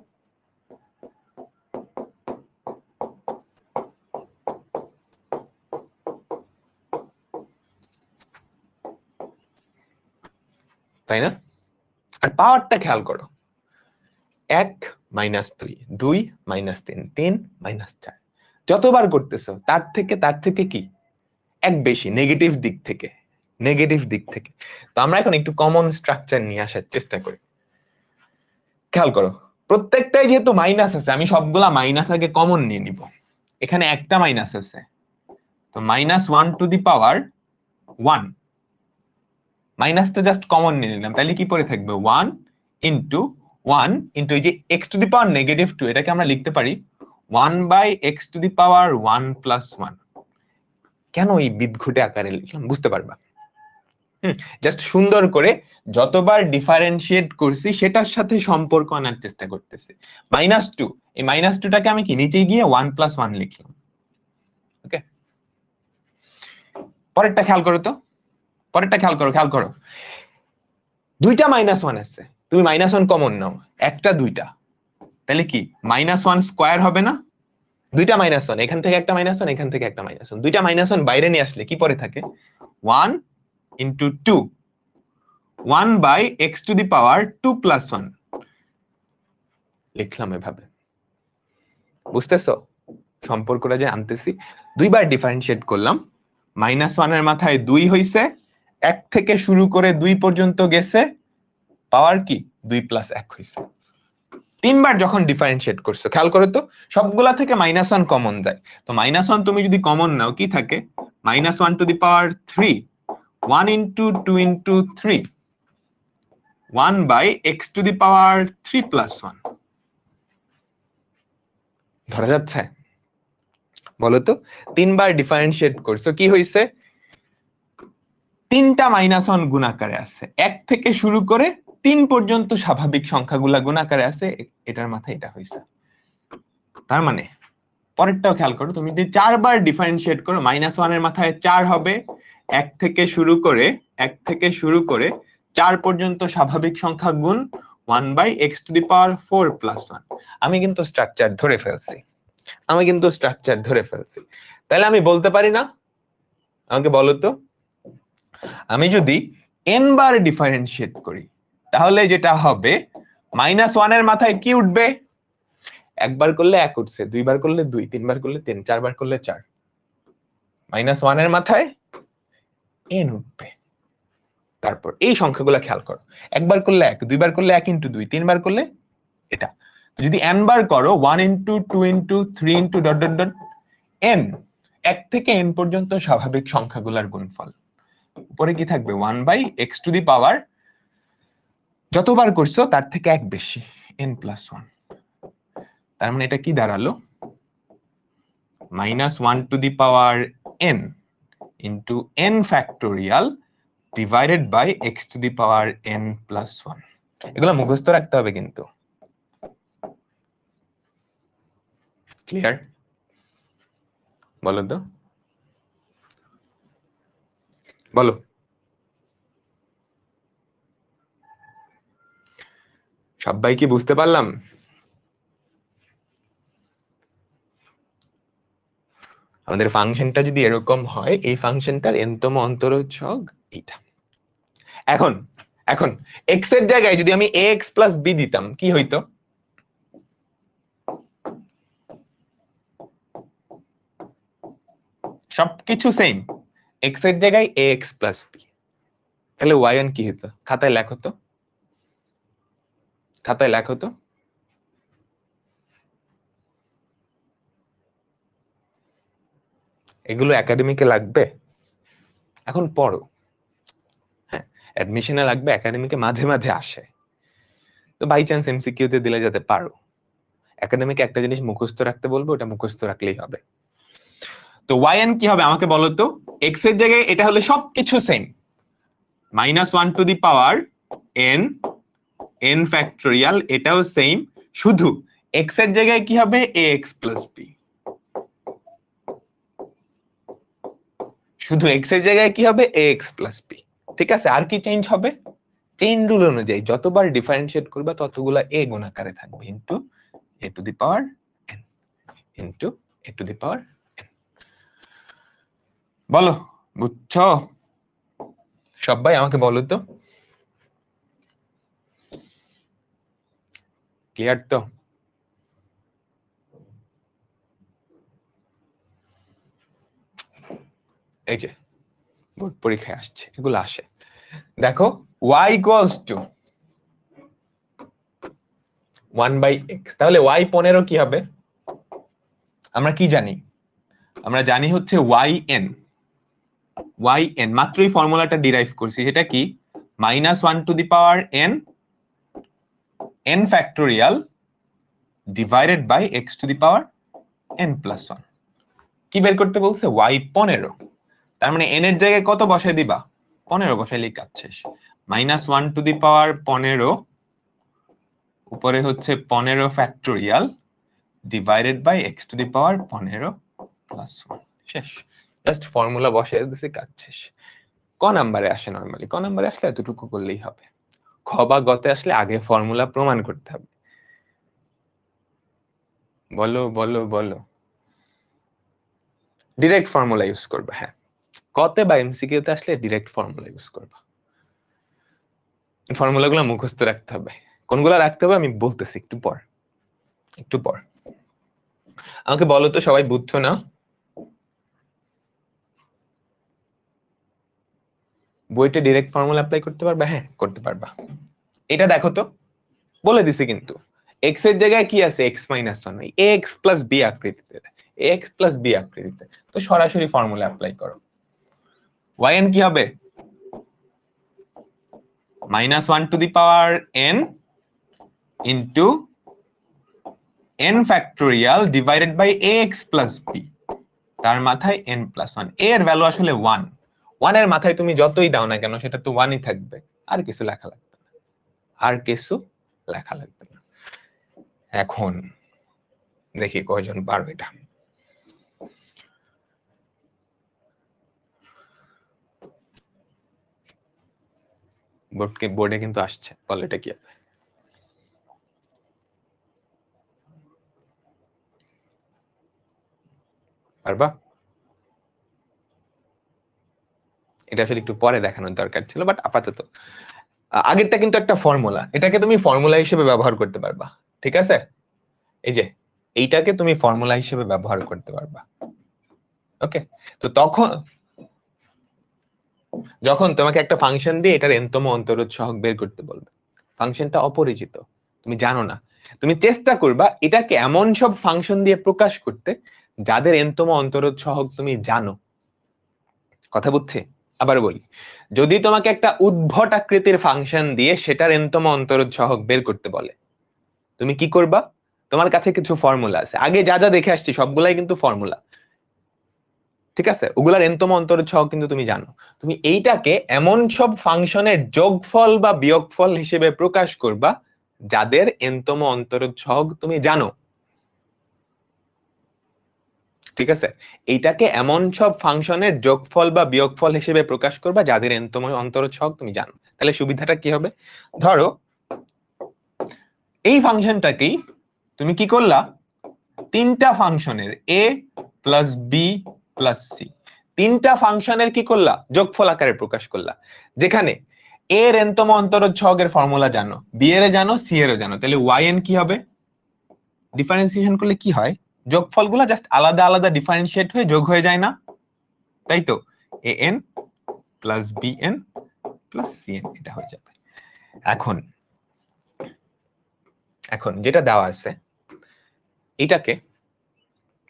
তাই না? আর পাওয়ারটা খেয়াল করো, 1 -2, 2 -3, 3 -4, যতবার করতেছো তার থেকে কি এক বেশি, নেগেটিভ দিক থেকে, নেগেটিভ দিক থেকে। তো আমরা এখন একটু কমন স্ট্রাকচার নিয়ে আসার চেষ্টা করি। খেয়াল করো, প্রত্যেকটাই যেহেতু মাইনাস আছে, আমি সবগুলা মাইনাস আগে কমন নিয়ে নিব। এখানে একটা মাইনাস আছে, তো -1⁻1, মাইনাস তো জাস্ট কমন নিয়ে নিলাম, তাহলে কি পড়ে থাকবে? 1 ইন্টু 1 ইন্টু এই যে x⁻2, এটাকে আমরা লিখতে পারি 1/x⁻1 + 1। কেন এই বিদঘুটে আকারে লিখলাম বুঝতে পারবা। জাস্ট সুন্দর করে যতবার ডিফারেন্সিয়েট করছি সেটার সাথে সম্পর্ক আনার চেষ্টা করতেছি। -2, এই -2টাকে আমি কি নিচে গিয়ে 1 + 1 লিখলাম। ওকে, পরেরটা খেয়াল করো তো, পরেরটা খেয়াল করো। দুইটা -1 আছে, তুমি -1 কমন নাও, একটা দুইটা, তাহলে কি -1 স্কয়ার হবে না? দুইটা -1, এখান থেকে একটা -1, এখান থেকে একটা -1, দুইটা -1 বাইরে নিয়ে আসলে কি পরে থাকে? 1 ইন্টু 2, 1/x⁻2 + 1 লিখলাম এভাবে। বুঝতেছো সম্পর্কটা যে আনতেছি? দুইবার ডিফারেন্সিয়েট করলাম, -1 এর মাথায় 2 হইছে, 1 থেকে শুরু করে 2 পর্যন্ত গেছে, পাওয়ার কি 2 + 1 হইছে। তিনবার যখন ডিফারেন্সিয়েট করছো, খেয়াল করো তো, সবগুলা থেকে -1 কমন যায়। তো -1 তুমি যদি কমন নাও কি থাকে? -1⁻3, 1 ইন্টু 2 ইন্টু 3, 1/x⁻3 + 1। ধরা যাচ্ছে? বলো তো, তিনবার ডিফারেন্সিয়েট করছো, কি হইছে? তিনটা -1 গুণাকারে আছে, 1 থেকে শুরু করে 3 পর্যন্ত স্বাভাবিক সংখ্যাগুলা গুণাকারে আছে, এটার মাথায় এটা হইছে। তার মানে পরেরটাও খেয়াল করো, তুমি যদি 4 বার ডিফারেন্সিয়েট করো, -1 এর মাথায় 4 হবে, 1 থেকে শুরু করে 4 পর্যন্ত স্বাভাবিক সংখ্যা গুণ 1/x⁴ + 1। আমি কিন্তু স্ট্রাকচার ধরে ফেলছি, তাহলে আমি বলতে পারি না? আমাকে বলো তো, আমি যদি n বার ডিফারেন্সিয়েট করি তাহলে যেটা হবে, -1 এর মাথায় কি উঠবে? একবার করলে 1 উঠছে, দুইবার করলে 2, তিনবার করলে 3, চারবার করলে 4, -1 এর মাথায় n উঠবে। তারপর এই সংখ্যাগুলো খেয়াল করো, একবার করলে 1, দুইবার করলে 1 ইন্টু 2, তিনবার করলে এটা। তো যদি n বার করো, 1 ইন্টু 2 ইন্টু 3 ইন্টু ... n, 1 থেকে n পর্যন্ত স্বাভাবিক সংখ্যাগুলোর গুণফল। উপরে কি থাকবে 1/x টু দি পাওয়ার যতবার করছো তার থেকে এক বেশি n+1। তার মানে এটা কি দাঁড়ালো -1 to the power n into n factorial divided by x to the power n+1। এগুলো মুখস্থ রাখতে হবে কিন্তু। ক্লিয়ার? বলো তো, বলো। সবাই কি বুঝতে পারলাম? আমাদের ফাংশনটা যদি এরকম হয়, এই ফাংশনটার nতম অন্তরোধ এইটা। এখন এখন x এর জায়গায় যদি আমি ax প্লাস b দিতাম কি হইতো? সবকিছু সেম, x এর জায়গায় ax প্লাস b, তাহলে y1 কি হতো? খাতায় লেখো তো, খাতায় লেখো তো। এগুলো একাডেমিকে লাগবে, এখন পড়ো। হ্যাঁ, অ্যাডমিশনে লাগবে, একাডেমিকে মাঝে মাঝে আসে, তো বাই চান্স এমসিকিউ তে দিলে যাতে পারো। একাডেমিকে একটা জিনিস মুখস্থ রাখতে বলবো, ওটা মুখস্থ রাখলেই হবে। তো yn কি হবে আমাকে বলো তো? x এর জায়গায় এটা হলে সবকিছু same, -1 to the power n factorial, এটাও সেম, শুধু x এর জায়গায় কি হবে ax প্লাস b, শুধু x এর জায়গায় কি হবে ax প্লাস b। ঠিক আছে, আর কি চেঞ্জ হবে? চেইন রুল অনুযায়ী যতবার ডিফারেন্সিয়েট করবে ততগুলা a গুণাকারে থাকবে, into a to the power n into a to the power n। বলো, বুঝছো? সবাই আমাকে বলো তো, ক্লিয়ার তো? এই যে বোর্ড পরীক্ষায় আসছে, এগুলো আসে। দেখো y ইকুয়ালস টু 1/x, তাহলে y 15 কি হবে? আমরা কি জানি? আমরা জানি হচ্ছে yn, yn মাত্রই ফর্মুলাটা ডিরাইভ করছি, সেটা কি? -1 to the power n factorial divided by x to the power n+1। কি বের করতে বলছে? y 15। তার মানে n এর জায়গায় কত বসাই দিবা? 15 বসাইলেই কাজ শেষ। -1 টু দি পাওয়ার 15 উপরে হচ্ছে 15 factorial divided by x to the power 15+1, শেষ। জাস্ট ফর্মুলা বসাই দিছি, কাজ শেষ। ক নাম্বারে আসে নরমালি, ক নাম্বারে আসলে এতটুকু করলেই হবে। খ বা গতে আসলে আগে ফর্মুলা প্রমাণ করতে হবে। বলো বলো বলো। ডিরেক্ট ফর্মুলা ইউজ করবে, হ্যাঁ। কতে বা এমসিকিউ তে আসলে ডিরেক্ট ফর্মুলা ইউজ করবা। ফর্মুলাগুলো মুখস্থ রাখতে হবে, কোনগুলো রাখতে হবে আমি বলতেছি একটু পর, একটু পর। আমাকে বলো তো, সবাই বুঝছো না? বইতে ডিরেক্ট ফর্মুলা অ্যাপ্লাই করতে পারবা? হ্যাঁ, করতে পারবা। এটা দেখো তো, বলে দিছি কিন্তু x এর জায়গায় কি আছে? x-1, ax প্লাস b আকৃতিতে, ax প্লাস b আকৃতিতে, তো সরাসরি ফর্মুলা অ্যাপ্লাই করো। yn কি হবে? -1 to the power n into n factorial divided by ax plus b, তার মাথায় n+1। a এর ভ্যালু আসলে 1, 1 এর মাথায় তুমি যতই দাও না কেন সেটা তো 1ই থাকবে, আর কিছু লেখা লাগবে না, আর কিছু লেখা লাগবে না। এখন দেখি কয়জন পারো এটা। বোর্ডে কিন্তু আসছে, বল এটা কি হবে? পারবা? এটা আসলে একটু পরে দেখানোর দরকার ছিল, বাট আপাতত আগেরটা কিন্তু একটা ফর্মুলা, এটাকে তুমি ফর্মুলা হিসেবে ব্যবহার করতে পারবা। ঠিক আছে, এই যে এইটাকে তুমি ফর্মুলা হিসেবে ব্যবহার করতে পারবা। ওকে, তো তখন যখন তোমাকে একটা ফাংশন দিয়ে এটার nতম অন্তরোধ সহগ বের করতে বলবে, ফাংশনটা অপরিচিত, তুমি জানো না, তুমি চেষ্টা করবা এটাকে এমন সব ফাংশন দিয়ে প্রকাশ করতে যাদের nতম অন্তরোধ সহগ তুমি জানো। কথা বুঝছি? আবার বলি, যদি তোমাকে একটা উদ্ভট আকৃতির ফাংশন দিয়ে সেটার এনতম অন্তরোধ সহগ বের করতে বলে, তুমি কি করবা? তোমার কাছে কিছু ফর্মুলা আছে, আগে যা যা দেখে আসছি সবগুলাই কিন্তু ফর্মুলা, ঠিক আছে? ওগুলার এনতম অন্তরোধ সহগ কিন্তু তুমি জানো। তুমি এইটাকে এমন সব ফাংশনের যোগফল বা বিয়োগফল হিসেবে প্রকাশ করবা যাদের এনতম অন্তরোধ সহগ তুমি জানো, ঠিক আছে? এইটাকে এমন সব ফাংশনের যোগফল বা বিয়োগফল হিসেবে প্রকাশ করবা যাদের এনতম অন্তরোধ সহগ তুমি জানো। তাহলে সুবিধাটা কি হবে? ধরো এই ফাংশনটাকেই তুমি কি করলা, তিনটা ফাংশনের a plus B plus C, তিনটা ফাংশনের কি করলা, যোগফল আকারে প্রকাশ করলা, যেখানে a এর এনতম অন্তরোধ সহগের ফর্মুলা জানো, বি এর জানো, সি এর জানো। তাহলে yn কি হবে? ডিফারেন্সিয়েশন করলে কি হয়, যোগফলগুলো জাস্ট আলাদা আলাদা ডিফারেন্সিয়েট হয়ে যোগ হয়ে যায় না, তাই তো? an plus bn plus cn, এটা হয়ে যাবে। এখন এখন যেটা দেওয়া আছে এটাকে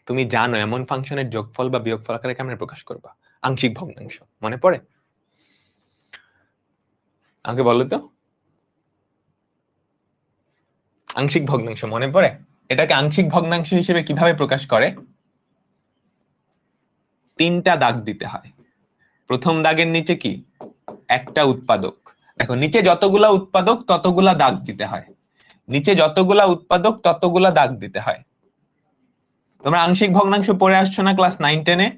তুমি জানো এমন ফাংশনের যোগফল বা বিয়োগফল আকারে কেমনে প্রকাশ করবা? আংশিক ভগ্নাংশ, মনে পড়ে? আমাকে বলো তো, আংশিক ভগ্নাংশ মনে পড়ে? এটাকে আংশিক ভগ্নাংশ হিসেবে কিভাবে প্রকাশ করে? তিনটা দাগ দিতে হয়। প্রথম দাগের নিচে কি, একটা উৎপাদক। দেখো নিচে যতগুলা উৎপাদক ততগুলা দাগ দিতে হয়, নিচে যতগুলা উৎপাদক ততগুলা দাগ দিতে হয়। তোমরা আংশিক ভগ্নাংশ পড়ে আসছো না ক্লাস 9-10-এ?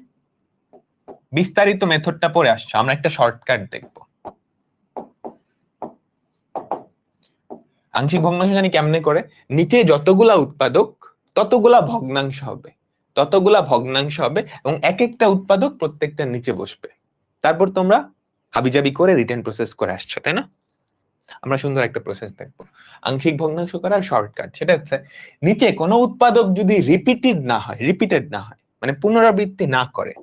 বিস্তারিত মেথডটা পড়ে আসছো, আমরা একটা শর্টকাট দেখবো। আংশিক ভগ্নাংশ জানি কেমনে করে, নিচে যতগুলা উৎপাদক ততগুলা ভগ্নাংশ হবে, ততগুলা ভগ্নাংশ হবে এবং এক একটা উৎপাদক প্রত্যেকটা নিচে বসবে। তারপর তোমরা হাবিজাবি করে রিটার্ন প্রসেস করে আসছো, তাই না? আমরা সুন্দর একটা প্রসেস দেখবো আংশিক ভগ্নাংশ করার শর্টকাট। সেটা হচ্ছে, নিচে কোনো উৎপাদক যদি রিপিটেড না হয় মানে পুনরাবৃত্তি না করে,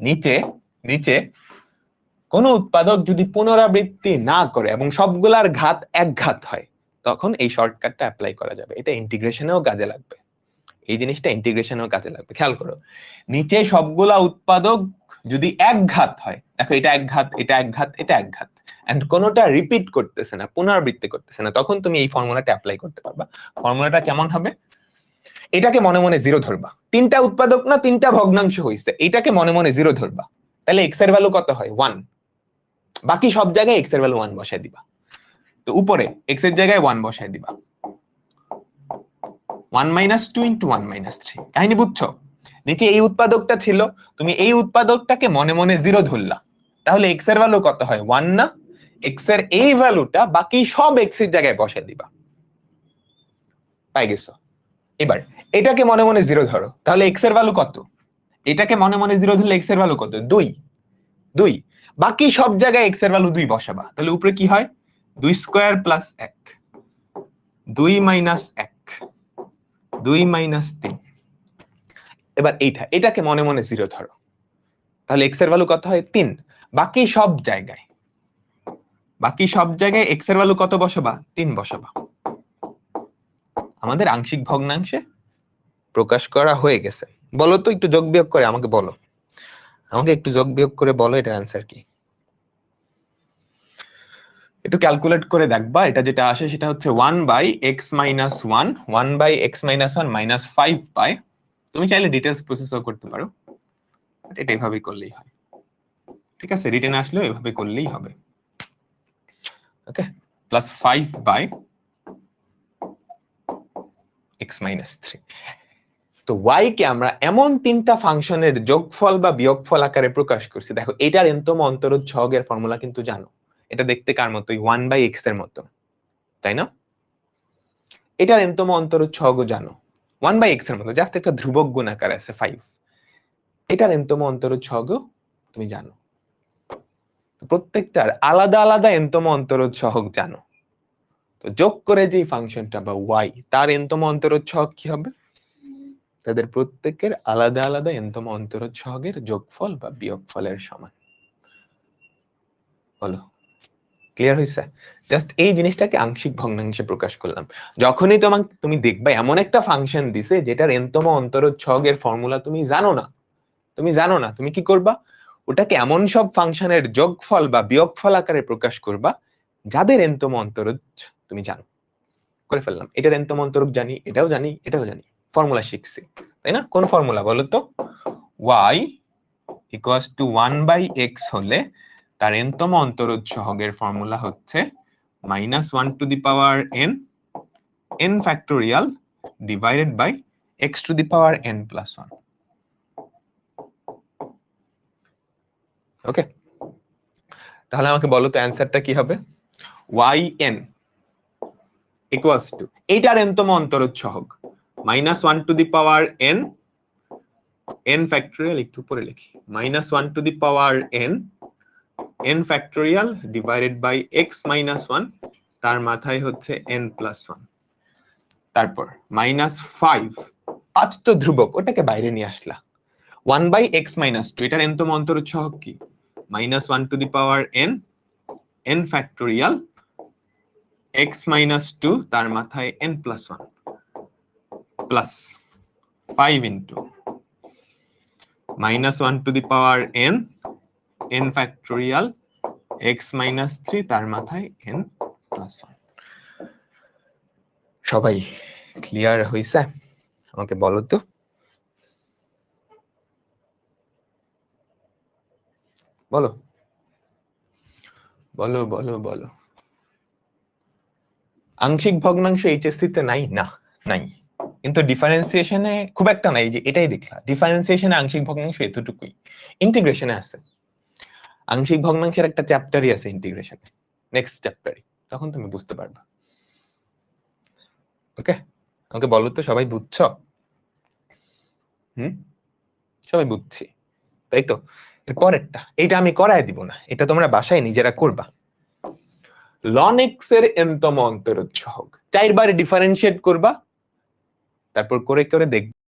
নিচে নিচে কোন উৎপাদক যদি পুনরাবৃত্তি না করে এবং সবগুলার ঘাত এক ঘাত হয়, তখন এই শর্টকাটটা অ্যাপ্লাই করা যাবে। এটা ইন্টিগ্রেশনেও কাজে লাগবে, এই জিনিসটা ইন্টিগ্রেশনেও কাজে লাগবে। খেয়াল করো, নিচে সবগুলা উৎপাদক যদি এক ঘাত হয়, দেখো এটা এক ঘাত, এটা এক ঘাত, এটা এক ঘাত, এন্ড কোনোটা রিপিট করতেছে না, পুনরাবৃত্তি করতেছে না, তখন তুমি এই ফর্মুলাটা অ্যাপ্লাই করতে পারবা। ফর্মুলাটা কেমন হবে? এটাকে মনে মনে জিরো ধরবা, তিনটা উৎপাদক না তিনটা ভগ্নাংশ হইছে, এটাকে মনে মনে জিরো ধরবা। তাহলে এক্স এর ভ্যালু কত হয়? 1। বাকি সব জায়গায় এক্স এর ভ্যালু 1 বসাই দিবা। তো উপরে এক্স এর জায়গায় 1 বসাই দিবা, 1 - 2 × 1 - 3। কাহিনী বুঝছো? নিচে এই উৎপাদকটা ছিল, তুমি এই উৎপাদকটাকে মনে মনে জিরো ধরলা, তাহলে এক্স এর ভ্যালু কত হয়? 1 না? এক্স এর এই ভ্যালুটা বাকি সব এক্স এর জায়গায় বসাই দিবা। পাই গেছো? এবার এটাকে মনে মনে জিরো ধরো, তাহলে এক্স এর ভ্যালু কত? এটাকে মনে মনে জিরো ধরলে এক্স এর ভ্যালু কত? 2। 2, বাকি সব জায়গায় এক্স এর ভ্যালু 2 বসাবা। তাহলে উপরে কি হয়? 2² + 1, 2 - 1, 2 - 3। এবার এটাকে মনে মনে জিরো ধরো, তাহলে এক্স এর ভ্যালু কত হয়? 3। বাকি সব জায়গায় এক্স এর ভ্যালু কত বসাবা? 3 বসাবা। আমাদের আংশিক ভগ্নাংশে প্রকাশ করা হয়ে গেছে। বলো তো, একটু যোগ বিয়োগ করে আমাকে বলো, আমাকে একটু যোগ বিয়োগ করে বলো এটার অ্যান্সার কি। একটু ক্যালকুলেট করে দেখবা, এটা যেটা আসে সেটা হচ্ছে 1/x - 1, 1/x - 1 -5 পাই। তুমি চাইলে ডিটেলস প্রসেসও করতে পারো, এটা এভাবেই করলেই হয়, ঠিক আছে? রিটেন আসলেও এভাবে করলেই হবে। ওকে, প্লাস 5/x - 3। তো y কে আমরা এমন তিনটা ফাংশনের যোগফল বা বিয়োগফল আকারে প্রকাশ করছি। দেখো এটার এনতম অন্তরোধ সহগের ফর্মুলা কিন্তু জানো, এটা দেখতে কার মতোই? 1/x এর মতো, তাই না? এটার এনতম অন্তরোধ সহগও জানো, 1/x এর মতো, জাস্ট একটা ধ্রুবক গুণ আকারে আছে 5। এটার এনতম অন্তরোধ সহগও তুমি জানো। প্রত্যেকটার আলাদা আলাদা এনতম অন্তরোধ সহগ জানো। তো যোগ করে যে ফাংশনটা বা y, তার এনতম অন্তরোধ সহগ কি হবে? তাদের প্রত্যেকের আলাদা আলাদা এনতম অন্তরোধ সহগের যোগফল বা বিয়োগফলের সমান। বলো, ক্লিয়ার হয়েছে? জাস্ট এই জিনিসটাকে আংশিক ভগ্নাংশে প্রকাশ করলাম। যখনই তুমি দেখবা এমন একটা ফাংশন দিছে যেটার এনতম অন্তরোধ সহগের ফর্মুলা তুমি জানো না, তুমি কি করবা? ওটাকে এমন সব ফাংশনের যোগফল বা বিয়োগফল আকারে প্রকাশ করবা যাদের এনতম অন্তরজ তুমি জানো। করে ফেললাম, এটার এনতম অন্তরজ জানি, এটাও জানি, এটাও জানি, ফর্মুলা শিখছি, তাই না? কোন ফর্মুলা বলো তো? y ইকুয়ালস টু 1/x হলে তার এনতম অন্তরজ সহগের ফর্মুলা হচ্ছে -1 to the power n factorial divided by x to the power n plus 1। Okay, তাহলে আমাকে বলো তো অ্যান্সারটা কি হবে? yn ইকুয়ালস টু এইটার এনতম অন্তরজ সহগ -1 to the power n factorial, একটু পরে লিখি, -1 to the power n factorial divided by x minus 1, তার মাথায় হচ্ছে n প্লাস 1, তারপর -5, 5 তো ধ্রুবক, ওটাকে বাইরে নিয়ে আসলা, 1/x মাইনাস 2, এটার এনতম অন্তরজ সহগ কি? -1 to the power n factorial x minus 2, তার মাথায় n plus 1 plus 5 into -1 to the power n factorial x minus 3, তার মাথায় n প্লাস 1। সবাই ক্লিয়ার হইছে? আমাকে বলো তো। বলো বলো বলো বলো। আংশিক ভগ্নাংশ এইচএসসি তে নাই? না, নাই, কিন্তু ডিফারেন্সিয়েশনে খুব একটা নাই, যে এটাই দেখলা, ডিফারেন্সিয়েশনে আংশিক ভগ্নাংশ এতটুকুই, ইন্টিগ্রেশনে আছে, আংশিক ভগ্নাংশের একটা চ্যাপ্টারই আছে ইন্টিগ্রেশনে, নেক্সট চ্যাপ্টারে, তখন তুমি বুঝতে পারবা। ওকে, আমাকে বলো তো, সবাই বুঝছো? সবাই বুঝছি, তাই তো? এর পরেরটা, এটা আমি করায় দিব না, এটা তোমরা বাসায় নিজেরা করবা। ln x এর nতম অন্তরজ সহগ 4 বার ডিফারেন্সিয়েট করবা, তারপর করে করে দেখবা